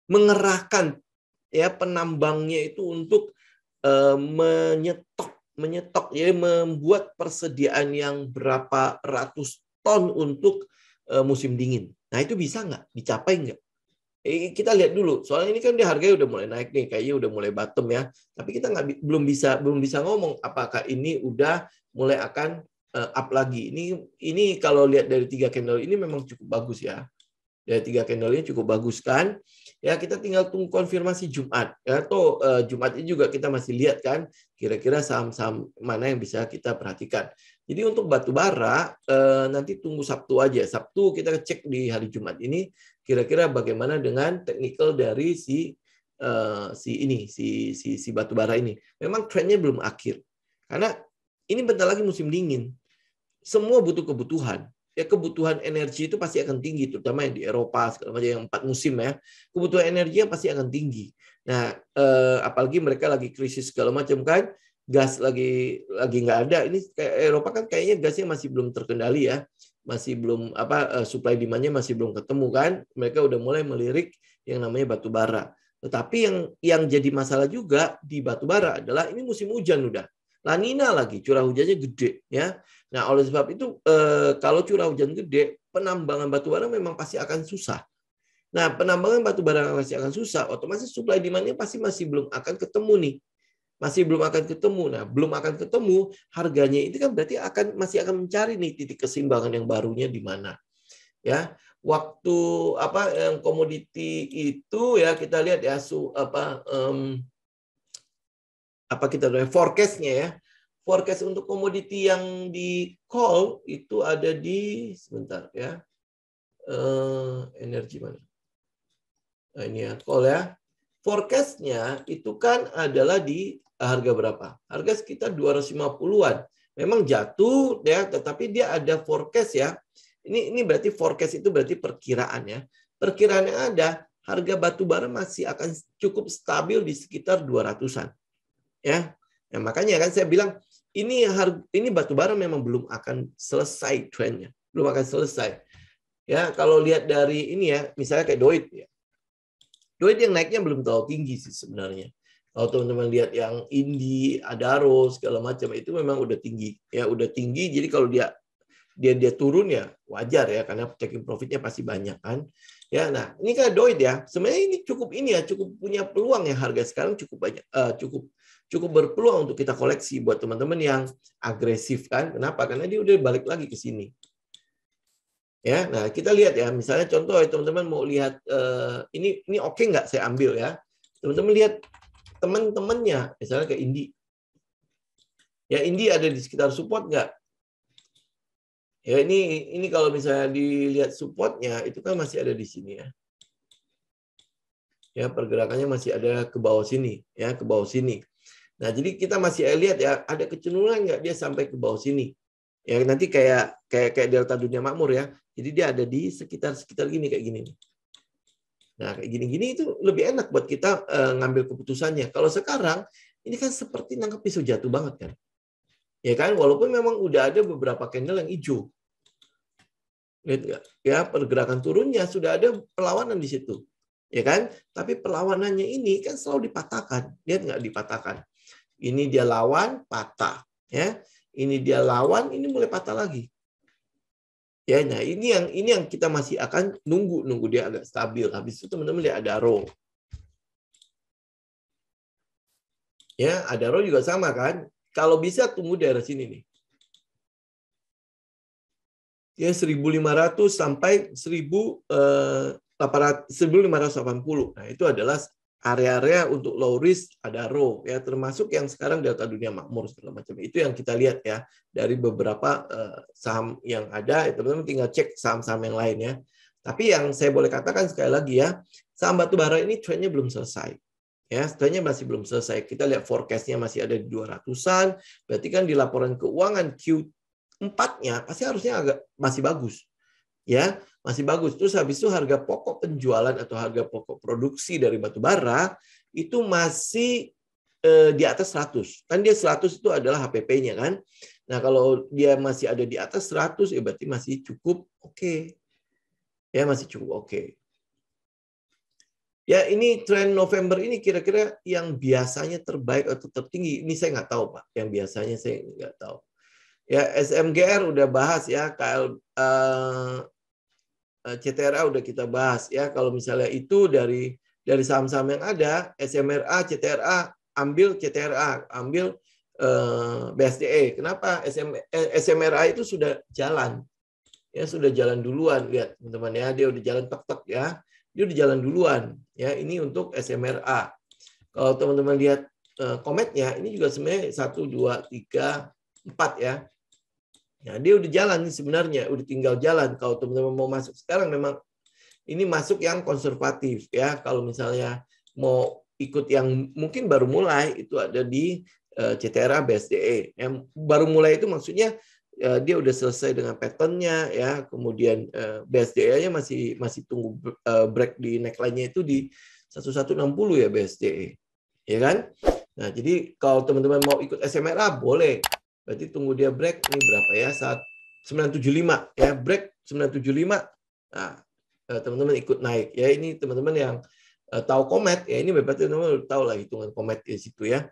mengerahkan ya penambangnya itu untuk menyetok ya, membuat persediaan yang berapa ratus ton untuk musim dingin. Nah itu bisa nggak dicapai nggak? Kita lihat dulu, soalnya ini kan dia harganya udah mulai naik nih, kayaknya udah mulai bottom ya. Tapi kita belum bisa ngomong apakah ini udah mulai akan up lagi. Ini kalau lihat dari 3 candle ini memang cukup bagus ya. Dari 3 candle-nya cukup bagus kan? Ya, kita tinggal tunggu konfirmasi Jumat. Ya, atau Jumat ini juga kita masih lihat kan, kira-kira saham-saham mana yang bisa kita perhatikan. Jadi untuk batu bara, nanti tunggu Sabtu aja. Sabtu kita cek di hari Jumat ini, kira-kira bagaimana dengan technical dari si batu bara ini. Memang trennya belum akhir. Karena ini bentar lagi musim dingin. Semua butuh kebutuhan. Ya, kebutuhan energi itu pasti akan tinggi, terutama yang di Eropa segala macam yang 4 musim ya. Kebutuhan energi pasti akan tinggi. Nah, apalagi mereka lagi krisis segala macam kan, gas lagi nggak ada. Ini kayak Eropa kan kayaknya gasnya masih belum terkendali ya, masih belum supply demand-nya masih belum ketemu kan. Mereka udah mulai melirik yang namanya batu bara. Tetapi yang jadi masalah juga di batu bara adalah ini musim hujan udah. La Nina lagi, curah hujannya gede ya. Nah, oleh sebab itu kalau curah hujan gede, penambangan batu bara memang pasti akan susah. Nah, penambangan batu bara masih akan susah, otomatis supply demand-nya pasti masih belum akan ketemu nih. Masih belum akan ketemu. Nah, belum akan ketemu, harganya itu kan berarti masih akan mencari nih titik keseimbangan yang barunya di mana. Ya. Waktu yang komoditi itu ya kita lihat ya kita lihat forecast-nya ya. Forecast untuk komoditi yang di call itu ada di sebentar ya. Energi mana? Nah, ini ya call ya. Forecast-nya itu kan adalah di harga berapa? Harga sekitar 250-an. Memang jatuh ya, tetapi dia ada forecast ya. Ini berarti forecast itu berarti perkiraan ya. Perkiraan yang ada, harga batu bara masih akan cukup stabil di sekitar 200-an. Ya. Nah, makanya kan saya bilang ini batu bara memang belum akan selesai trennya, belum akan selesai. Ya, kalau lihat dari ini ya, misalnya kayak Doit ya. Doit yang naiknya belum terlalu tinggi sih sebenarnya. Kalau teman-teman lihat yang Indi, Adaro segala macam itu memang udah tinggi. Ya, udah tinggi. Jadi kalau dia turun ya wajar ya karena taking profitnya pasti banyak kan. Ya, nah, ini kan Doit ya. Sebenarnya ini cukup punya peluang ya, harga sekarang cukup banyak cukup berpeluang untuk kita koleksi buat teman-teman yang agresif kan. Kenapa? Karena dia udah balik lagi ke sini. Ya, nah kita lihat ya, misalnya contoh ya teman-teman mau lihat ini oke nggak saya ambil ya. Teman-teman lihat teman-temannya, misalnya kayak Indi. Ya, Indi ada di sekitar support nggak? Ya, ini kalau misalnya dilihat supportnya itu kan masih ada di sini ya. Ya, pergerakannya masih ada ke bawah sini, ya, ke bawah sini. Nah, jadi kita masih lihat ya, ada kecenderungan nggak dia sampai ke bawah sini. Ya, nanti kayak delta dunia makmur ya. Jadi dia ada di sekitar gini kayak gini. Nah, kayak gini-gini itu lebih enak buat kita ngambil keputusannya. Kalau sekarang ini kan seperti nangkep pisau jatuh banget kan. Ya kan, walaupun memang udah ada beberapa candle yang hijau. Lihat nggak? Ya, pergerakan turunnya sudah ada perlawanan di situ. Ya kan? Tapi perlawanannya ini kan selalu dipatahkan. Lihat nggak dipatahkan? Ini dia lawan, patah. Ya, ini dia lawan, ini mulai patah lagi. Ya, nah ini yang kita masih akan nunggu dia agak stabil. Habis itu teman-teman lihat ada row. Ya, ada row juga sama kan? Kalau bisa tunggu daerah sini nih. Ya, 1.500 sampai 1.580. Nah, itu adalah area-area untuk low risk, ada row ya, termasuk yang sekarang delta dunia makmur segala macam. Itu yang kita lihat ya dari beberapa saham yang ada. Teman-teman tinggal cek saham-saham yang lain ya. Tapi yang saya boleh katakan sekali lagi ya, saham batu bara ini trendnya belum selesai. Ya, trendnya masih belum selesai. Kita lihat forecast-nya masih ada di 200-an. Berarti kan di laporan keuangan Q4-nya pasti harusnya masih bagus. Ya, masih bagus. Terus habis itu harga pokok penjualan atau harga pokok produksi dari batu bara itu masih di atas 100. Kan dia 100 itu adalah HPP-nya kan. Nah, kalau dia masih ada di atas 100 ya berarti masih cukup oke. Ya, masih cukup oke. Ya, ini tren November ini kira-kira yang biasanya terbaik atau tertinggi. Ini saya nggak tahu, Pak. Yang biasanya saya nggak tahu. Ya, SMGR udah bahas ya, CTRA udah kita bahas ya. Kalau misalnya itu dari saham-saham yang ada, SMRA, CTRA, ambil CTRA, ambil BSDE. Kenapa? SMRA itu sudah jalan. ya sudah jalan duluan. Lihat teman-teman ya, dia udah jalan tek-tek ya. Dia udah jalan duluan. Ya, ini untuk SMRA. Kalau teman-teman lihat kometnya, ini juga sebenarnya 1, 2, 3, 4 ya. Nah, dia udah jalan nih sebenarnya, udah tinggal jalan. Kalau teman-teman mau masuk sekarang memang ini masuk yang konservatif ya. Kalau misalnya mau ikut yang mungkin baru mulai itu ada di CTRA BSDE. Yang baru mulai itu maksudnya dia udah selesai dengan patternnya ya. Kemudian BSDE-nya masih tunggu break di neckline-nya itu di 1160 ya BSDE. Ya kan? Nah, jadi kalau teman-teman mau ikut SMRA boleh. Berarti tunggu dia break ini berapa ya? 975 ya, break 975. Nah, teman-teman ikut naik ya. Ini teman-teman yang tahu komet ya, ini berarti teman-teman tahu lah hitungan komet di situ ya.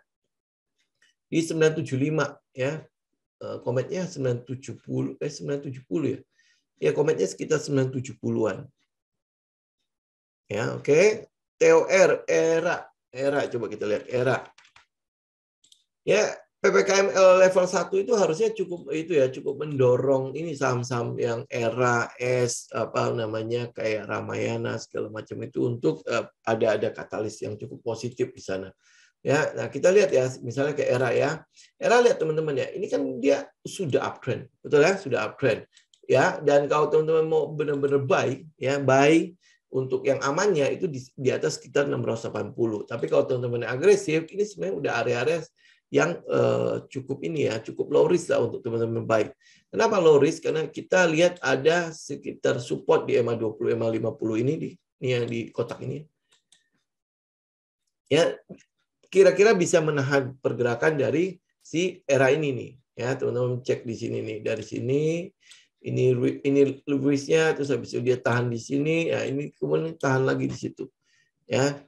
Di 975 ya. Kometnya 970 ya. Ya, kometnya sekitar 970-an. Ya, oke. TOR era coba kita lihat era. Ya, PPKM level 1 itu harusnya cukup mendorong ini saham-saham yang era S apa namanya kayak Ramayana segala macam itu untuk ada katalis yang cukup positif di sana. Ya, nah kita lihat ya misalnya ke era ya. Era lihat teman-teman ya, ini kan dia sudah uptrend. Betul ya? Sudah uptrend. Ya, dan kalau teman-teman mau benar-benar buy ya, buy untuk yang amannya itu di atas sekitar 680. Tapi kalau teman-teman agresif, ini sebenarnya udah area-area yang cukup ini ya, cukup low risk lah untuk teman-teman buy. Kenapa low risk? Karena kita lihat ada sekitar support di EMA 20, EMA 50 ini yang di kotak ini. Ya, kira-kira bisa menahan pergerakan dari si era ini nih. Ya, teman-teman cek di sini nih, dari sini ini risknya, terus habis itu dia tahan di sini, ya ini kemudian tahan lagi di situ. Ya.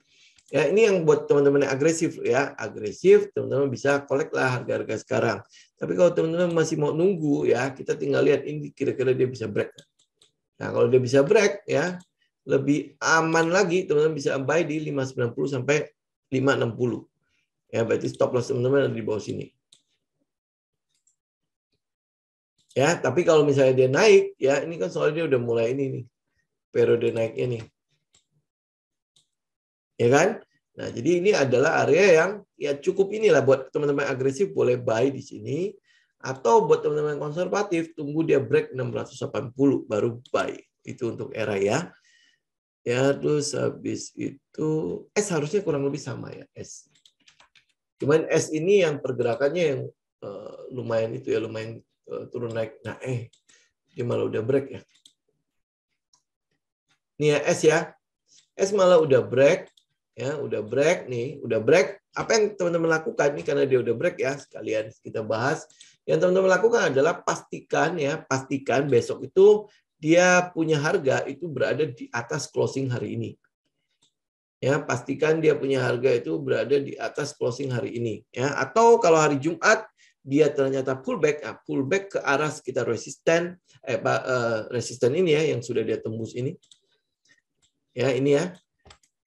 Ya, ini yang buat teman-teman yang agresif ya, agresif teman-teman bisa collect lah harga-harga sekarang. Tapi kalau teman-teman masih mau nunggu ya, kita tinggal lihat ini kira-kira dia bisa break. Nah, kalau dia bisa break ya, lebih aman lagi teman-teman bisa buy di 590 sampai 560. Ya, berarti stop loss teman-teman ada di bawah sini. Ya, tapi kalau misalnya dia naik ya, ini kan soalnya dia udah mulai ini nih. Periode naiknya nih. Ya kan? Nah, jadi ini adalah area yang ya cukup inilah buat teman-teman agresif boleh buy di sini atau buat teman-teman konservatif tunggu dia break 680 baru buy. Itu untuk era ya. Ya, terus habis itu S harusnya kurang lebih sama ya, S. Cuman S ini yang pergerakannya yang lumayan itu ya, lumayan turun naik. Nah, dia malah udah break ya. Ini ya S ya. S malah udah break. Ya, udah break nih, udah break. Apa yang teman-teman lakukan nih karena dia udah break ya, sekalian kita bahas. Yang teman-teman lakukan adalah pastikan besok itu dia punya harga itu berada di atas closing hari ini. Ya, pastikan dia punya harga itu berada di atas closing hari ini ya. Atau kalau hari Jumat dia ternyata pullback ke arah sekitar resisten resisten ini ya yang sudah dia tembus ini. Ya, ini ya.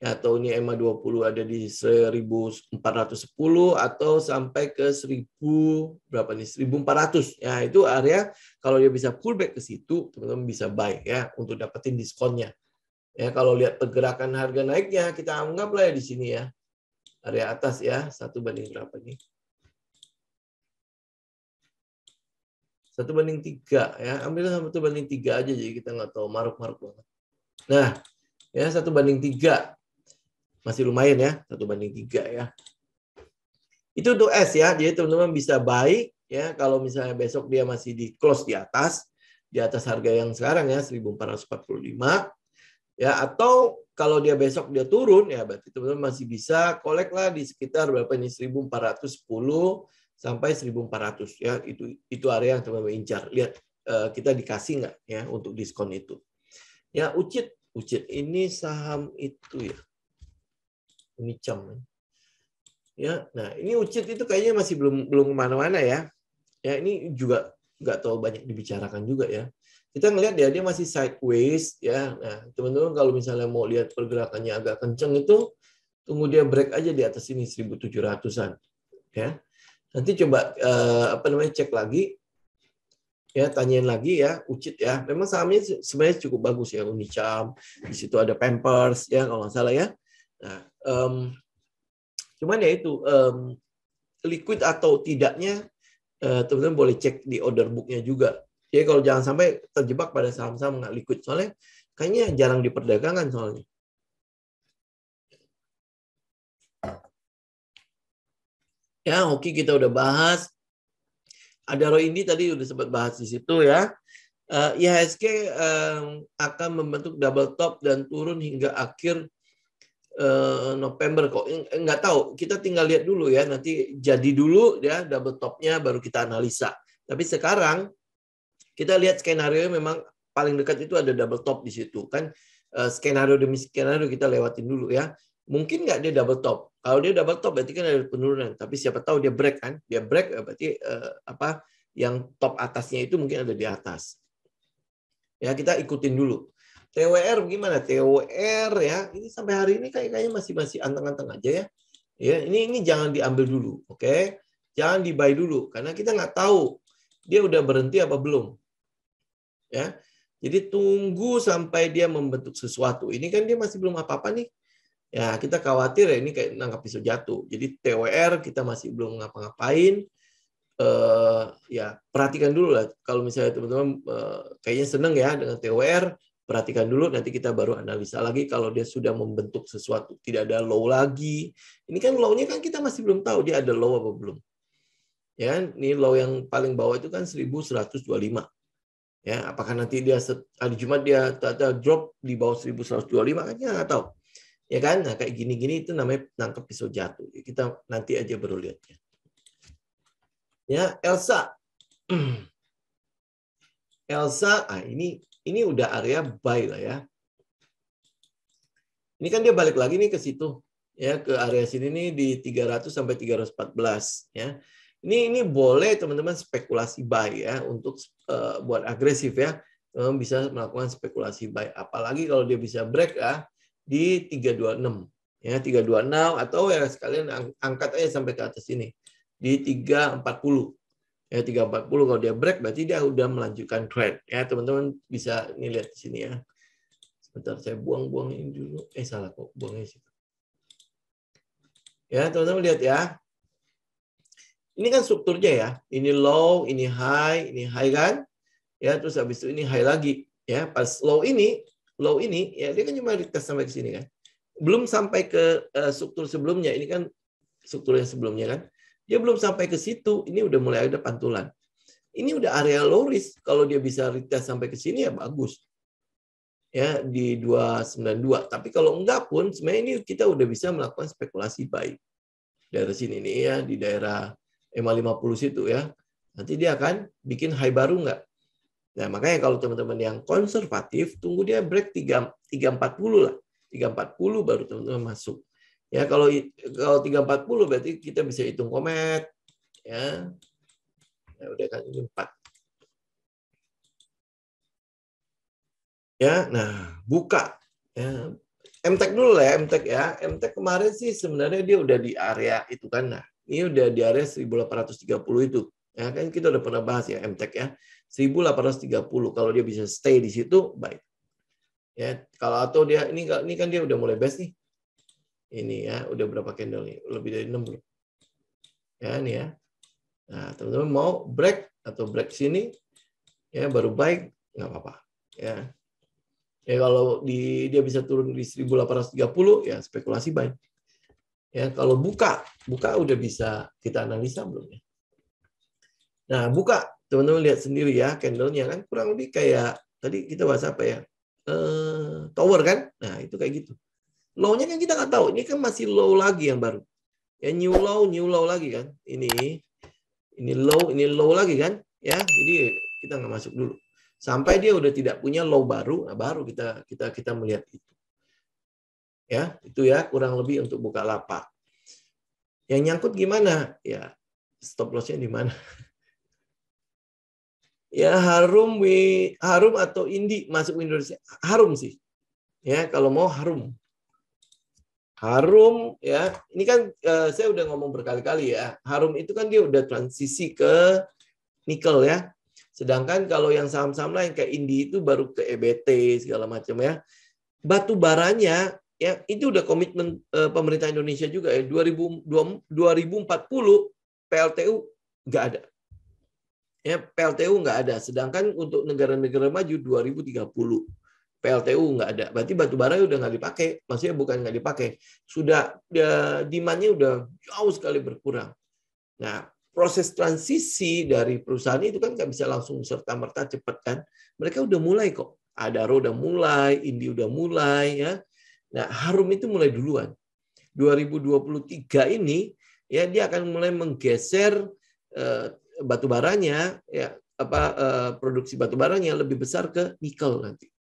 Atau ini EMA 20 ada di 1410 atau sampai ke 1000 berapa nih 1400 ya, itu area kalau dia bisa pullback ke situ teman-teman bisa buy ya untuk dapetin diskonnya ya. Kalau lihat pergerakan harga naiknya kita anggaplah ya di sini ya area atas ya 1 banding berapa nih 1 banding 3 ya, ambil 1 banding 3 aja jadi kita nggak tahu maruk-maruk banget. Nah ya 1 banding 3 masih lumayan ya 1 banding 3 ya. Itu untuk S ya. Jadi teman-teman bisa buy ya kalau misalnya besok dia masih di close di atas harga yang sekarang ya 1445 ya, atau kalau dia besok dia turun ya berarti teman-teman masih bisa collect lah di sekitar berapa ini 1410 sampai 1400 ya. Itu area yang teman-teman incar. Lihat kita dikasih nggak ya untuk diskon itu. Ya, Ucit ini saham itu ya. Ini CAM. Ya, nah ini Ucit itu kayaknya masih belum kemana-mana ya. Ya, ini juga nggak terlalu banyak dibicarakan juga ya. Kita ngelihat ya dia masih sideways ya. Nah, teman-teman kalau misalnya mau lihat pergerakannya agak kenceng itu tunggu dia break aja di atas ini 1700-an. Ya. Nanti coba cek lagi Ya, tanyain lagi ya, Ucit ya. Memang sahamnya sebenarnya cukup bagus ya, Unicam. Di situ ada Pampers ya kalau nggak salah ya. Nah, cuman ya itu liquid atau tidaknya teman-teman boleh cek di order booknya juga. Jadi kalau jangan sampai terjebak pada saham-saham nggak liquid, soalnya kayaknya jarang diperdagangkan soalnya. Ya, oke, kita udah bahas. Ada Roindi tadi udah sempat bahas di situ ya. IHSG akan membentuk double top dan turun hingga akhir November kok. Nggak tahu, kita tinggal lihat dulu ya. Nanti jadi dulu ya double topnya baru kita analisa. Tapi sekarang kita lihat skenario memang paling dekat itu ada double top di situ kan. Skenario demi skenario kita lewatin dulu ya. Mungkin nggak dia double top. Kalau dia double top berarti kan ada penurunan. Tapi siapa tahu dia break kan? Dia break berarti yang top atasnya itu mungkin ada di atas. Ya, kita ikutin dulu. TWR gimana? TWR ya, ini sampai hari ini kayaknya masih anteng-anteng aja ya. Ya, ini jangan diambil dulu, oke? Jangan di-buy dulu karena kita nggak tahu dia udah berhenti apa belum. Ya. Jadi tunggu sampai dia membentuk sesuatu. Ini kan dia masih belum apa-apa nih. Ya, kita khawatir ya ini kayak nangkap pisau jatuh. Jadi TWR kita masih belum ngapa-ngapain. Ya perhatikan dulu lah kalau misalnya teman-teman kayaknya seneng ya dengan TWR, perhatikan dulu nanti kita baru analisa lagi kalau dia sudah membentuk sesuatu, tidak ada low lagi. Ini kan low-nya kan kita masih belum tahu dia ada low apa belum. Ya, ini low yang paling bawah itu kan 1125. Ya, apakah nanti dia hari Jumat dia drop di bawah 1125 kan kita nggak tahu. Ya kan? Nah, kayak gini-gini itu namanya nangkep pisau jatuh. Kita nanti aja baru lihatnya. Ya, Elsa. Elsa, ini udah area buy lah ya. Ini kan dia balik lagi nih ke situ. Ya, ke area sini nih di 300 sampai 314 ya. Ini boleh teman-teman spekulasi buy ya untuk buat agresif ya. Bisa melakukan spekulasi buy apalagi kalau dia bisa break ya di 326 ya, 326 atau ya sekalian angkat aja sampai ke atas ini di 340. Ya 340 kalau dia break berarti dia udah melanjutkan trend ya, teman-teman bisa ini lihat di sini ya. Sebentar saya buang ini dulu. Salah kok buangnya situ. Ya, teman-teman lihat ya. Ini kan strukturnya ya. Ini low, ini high kan? Ya, terus habis itu ini high lagi ya. Pas low ini ya dia kan cuma retest sampai ke sini kan. Belum sampai ke struktur sebelumnya. Ini kan struktur yang sebelumnya kan. Dia belum sampai ke situ, ini udah mulai ada pantulan. Ini udah area low risk, kalau dia bisa retest sampai ke sini ya bagus. Ya, di 292. Tapi kalau enggak pun sebenarnya ini kita udah bisa melakukan spekulasi buy. Dari sini nih ya, di daerah EMA 50 situ ya. Nanti dia akan bikin high baru enggak? Nah, makanya kalau teman-teman yang konservatif, tunggu dia break 340 lah. 340 baru teman-teman masuk. Ya, kalau 340 berarti kita bisa hitung komet ya. Ya udah kan ini 4. Ya, nah, buka ya. MTEK dulu lah ya, MTEK ya. MTEK kemarin sih sebenarnya dia udah di area itu kan. Nah, ini udah di area 1830 itu. Ya kan kita udah pernah bahas ya MTEK ya. 1830 kalau dia bisa stay di situ baik. Ya, kalau atau dia ini kan dia udah mulai best nih. Ini ya, udah berapa candle nih? Lebih dari 6 belum? Ya, ini ya. Nah, teman-teman mau break atau break sini ya baru baik nggak apa-apa. Ya. Ya kalau dia bisa turun di 1830 ya spekulasi buy. Ya, kalau buka udah bisa kita analisa belum ya? Nah, buka teman-teman lihat sendiri ya candlenya kan kurang lebih kayak tadi kita bahas apa ya? Tower kan? Nah, itu kayak gitu. Low-nya kan kita nggak tahu. Ini kan masih low lagi yang baru. Ya new low lagi kan. Ini low lagi kan? Ya, jadi kita nggak masuk dulu. Sampai dia udah tidak punya low baru, nah baru kita melihat itu. Ya, itu ya kurang lebih untuk Bukalapak. Yang nyangkut gimana? Ya, stop loss-nya di mana? Ya Harum atau Indi masuk Indonesia. Harum sih. Ya, kalau mau Harum. Harum ya, ini kan saya udah ngomong berkali-kali ya. Harum itu kan dia udah transisi ke nikel ya. Sedangkan kalau yang saham-saham lain kayak Indi itu baru ke EBT segala macam ya. Batu baranya ya itu udah komitmen pemerintah Indonesia juga ya 2040 PLTU nggak ada. Ya, PLTU nggak ada. Sedangkan untuk negara-negara maju 2030 PLTU nggak ada. Berarti batu bara udah nggak dipakai. Maksudnya bukan nggak dipakai. Sudah demand-nya udah jauh sekali berkurang. Nah, proses transisi dari perusahaan itu kan nggak bisa langsung serta-merta cepat kan. Mereka udah mulai kok. Adaro udah mulai, Indi udah mulai ya. Nah, Harum itu mulai duluan. 2023 ini ya dia akan mulai menggeser batu baranya ya produksi batu baranya lebih besar ke nikel nanti.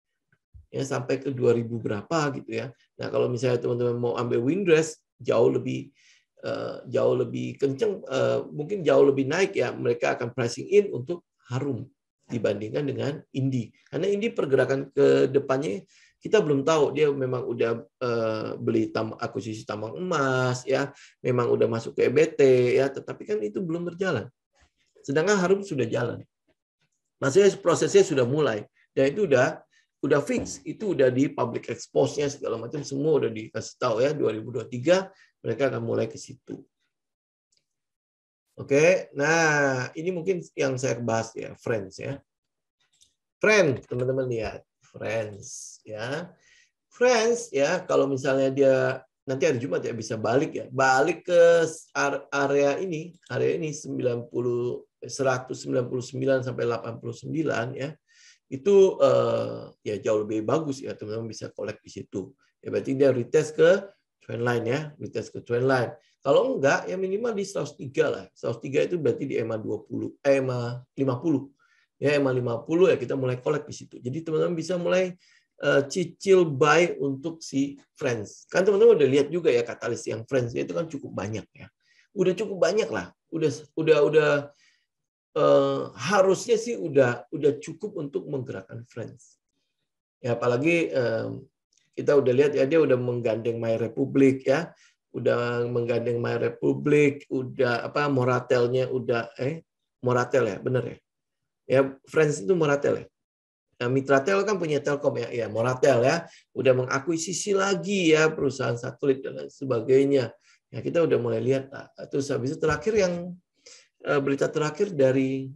Ya sampai ke 2000 berapa gitu ya. Nah, kalau misalnya teman-teman mau ambil Windrest jauh lebih kenceng, mungkin jauh lebih naik ya, mereka akan pricing in untuk Harum dibandingkan dengan Indi. Karena Indi pergerakan ke depannya kita belum tahu, dia memang udah beli akuisisi tambang emas ya, memang udah masuk ke EBT ya, tetapi kan itu belum berjalan. Sedangkan Harum sudah jalan. Maksudnya prosesnya sudah mulai dan itu udah fix, itu udah di public expose-nya segala macam semua udah dikasih tahu ya 2023 mereka akan mulai ke situ. Oke, nah ini mungkin yang saya bahas ya, Friends ya. Friends, teman-teman lihat, Friends ya. Friends ya, kalau misalnya dia nanti hari Jumat ya bisa balik ke area ini 199 sampai 89 ya. Itu ya jauh lebih bagus ya, teman-teman bisa collect di situ. Ya berarti dia retest ke trendline ya, retest ke trendline. Kalau enggak ya minimal di 103 lah. 103 itu berarti di EMA 20, EMA 50. Ya EMA 50 ya kita mulai collect di situ. Jadi teman-teman bisa mulai cicil buy untuk si Friends. Kan teman-teman udah lihat juga ya katalis yang Friends itu kan cukup banyak ya. Udah cukup banyak lah. Udah harusnya sih udah cukup untuk menggerakkan Friends. Ya apalagi kita udah lihat ya dia udah menggandeng My Republic ya. Udah menggandeng My Republic, udah Moratelnya udah Moratel ya, bener ya. Ya Friends itu Moratel ya. Nah, Mitratel kan punya Telkom ya, Moratel ya, udah mengakuisisi lagi ya perusahaan satelit dan lain sebagainya. Ya kita udah mulai lihat. Terus habis itu terakhir yang berita terakhir dari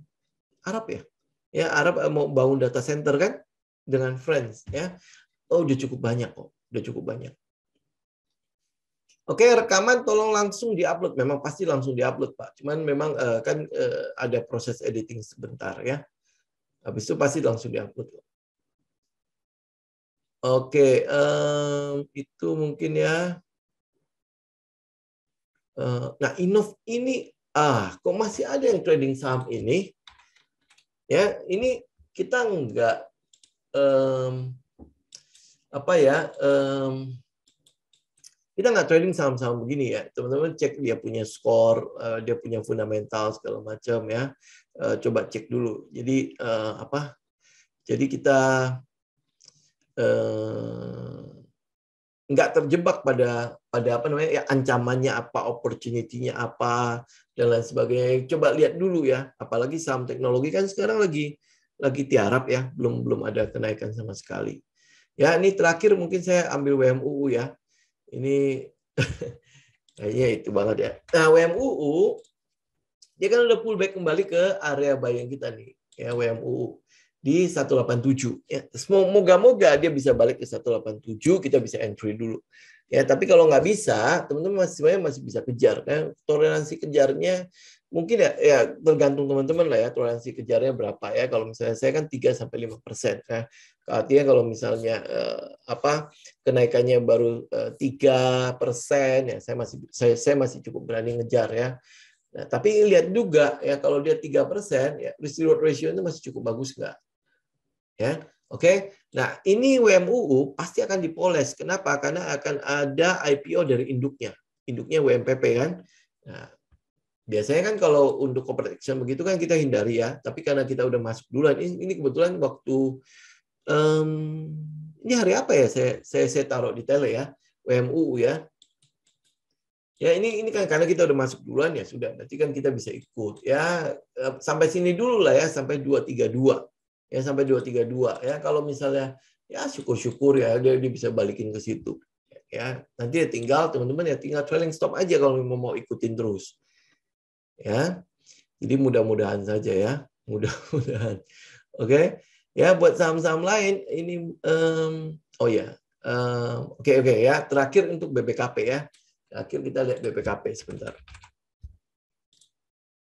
Arab ya. Ya Arab mau bangun data center kan dengan Friends ya. Oh udah cukup banyak kok, udah cukup banyak. Oke, rekaman tolong langsung diupload. Memang pasti langsung diupload Pak. Cuman memang kan ada proses editing sebentar ya. Habis itu pasti langsung diupload. Oke, itu mungkin ya. Nah, Innov ini, kok masih ada yang trading saham ini? Ya, ini kita nggak kita nggak trading saham-saham begini ya, teman-teman cek dia punya skor, dia punya fundamental segala macam ya, coba cek dulu. Jadi Jadi kita nggak terjebak pada ancamannya apa, opportunity-nya apa dan lain sebagainya. Coba lihat dulu ya, apalagi saham teknologi kan sekarang lagi tiarap ya, belum ada kenaikan sama sekali. Ya, ini terakhir mungkin saya ambil WMUU ya. Ini kayaknya itu banget ya. Nah, WMUU dia kan udah pullback kembali ke area buying kita nih, ya WMUU di 187. Ya, moga-moga dia bisa balik ke 187, kita bisa entry dulu. Ya, tapi kalau nggak bisa, teman-teman masih bisa kejar kan. Toleransi kejarnya mungkin ya tergantung teman-teman lah ya, toleransi kejarnya berapa ya. Kalau misalnya saya kan 3-5%. Ya. Artinya kalau misalnya kenaikannya baru 3%, ya saya masih cukup berani ngejar ya. Nah, tapi lihat juga ya kalau dia 3%, ya risk reward ratio itu masih cukup bagus nggak? Ya, oke. Nah, ini WMUU pasti akan dipoles. Kenapa? Karena akan ada IPO dari induknya. Induknya WMPP kan. Nah, biasanya kan kalau untuk corporate action begitu kan kita hindari ya. Tapi karena kita udah masuk duluan, ini kebetulan waktu ini hari apa ya? Saya taruh di tele ya, WMUU ya. Ya ini kan karena kita udah masuk duluan ya sudah, berarti kan kita bisa ikut ya sampai sini dulu lah ya, sampai 232 ya, sampai 232 ya. Kalau misalnya ya syukur-syukur ya dia bisa balikin ke situ ya. Nanti ya tinggal teman-teman ya tinggal trailing stop aja kalau mau ikutin terus ya. Jadi mudah-mudahan saja ya, mudah-mudahan. Oke ya, buat saham-saham lain ini oh ya oke ya, terakhir untuk BPKP ya. Akhir kita lihat BPKP sebentar.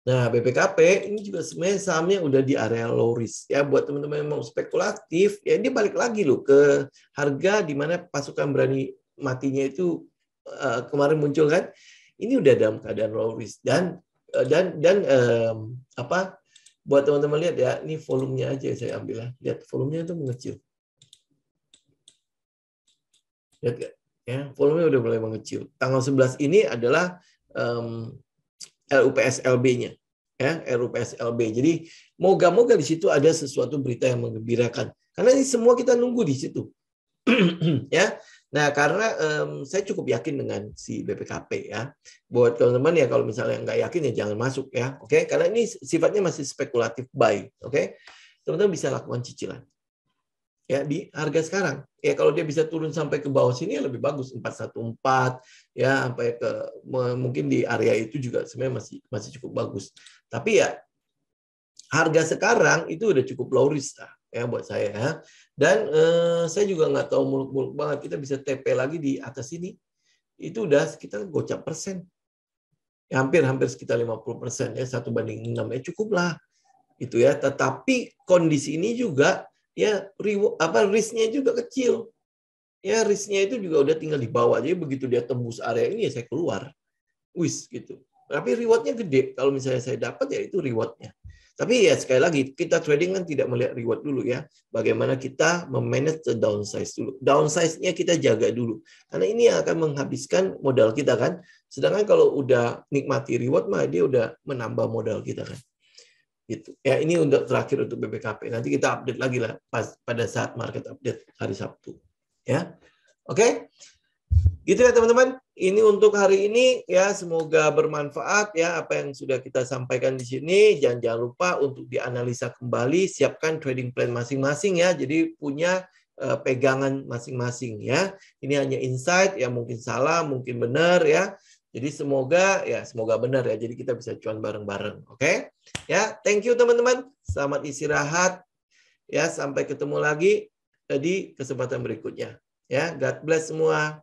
Nah, BPKP ini juga sebenarnya sahamnya udah di area low risk ya, buat teman-teman yang mau spekulatif ya, ini balik lagi loh ke harga di mana pasukan berani matinya itu kemarin muncul kan. Ini udah dalam keadaan low risk dan apa? Buat teman-teman lihat ya, ini volumenya aja saya ambil ya. Lihat volumenya itu mengecil. Lihat nggak? Ya, volumenya udah mulai mengecil. Tanggal 11 ini adalah LUPS LB-nya. Ya, LUPS LB. Jadi moga-moga di situ ada sesuatu berita yang menggembirakan. Karena ini semua kita nunggu di situ. Ya. Nah, karena saya cukup yakin dengan si BPKP ya. Buat teman-teman ya kalau misalnya nggak yakin ya jangan masuk ya. Oke, karena ini sifatnya masih spekulatif buy. Oke. Teman-teman bisa lakukan cicilan. Ya di harga sekarang ya, kalau dia bisa turun sampai ke bawah sini ya lebih bagus 414 ya, sampai ke mungkin di area itu juga sebenarnya masih cukup bagus, tapi ya harga sekarang itu udah cukup low risk lah ya buat saya ya. Dan saya juga nggak tahu muluk-muluk banget, kita bisa TP lagi di atas ini itu udah sekitar gocap persen ya, hampir sekitar 50% ya, 1/6 ya, cukup lah itu ya. Tetapi kondisi ini juga ya risknya juga kecil ya, risknya itu juga udah tinggal di bawah, jadi begitu dia tembus area ini ya saya keluar gitu. Tapi rewardnya gede, kalau misalnya saya dapat ya itu rewardnya. Tapi ya sekali lagi kita trading kan tidak melihat reward dulu ya, bagaimana kita memanage the downsize dulu, downsize-nya kita jaga dulu karena ini akan menghabiskan modal kita kan. Sedangkan kalau udah nikmati reward mah dia udah menambah modal kita kan. Gitu. Ya, ini untuk terakhir untuk BPKP. Nanti kita update lagi lah pada saat market update hari Sabtu. Ya, oke. Gitu ya teman-teman. Ini untuk hari ini ya, semoga bermanfaat ya apa yang sudah kita sampaikan di sini. Jangan lupa untuk dianalisa kembali, siapkan trading plan masing-masing ya. Jadi punya pegangan masing-masing ya. Ini hanya insight ya, mungkin salah, mungkin benar ya. Jadi semoga benar ya. Jadi kita bisa cuan bareng-bareng. Oke? Ya, thank you teman-teman. Selamat istirahat. Ya, sampai ketemu lagi di kesempatan berikutnya. Ya, God bless semua.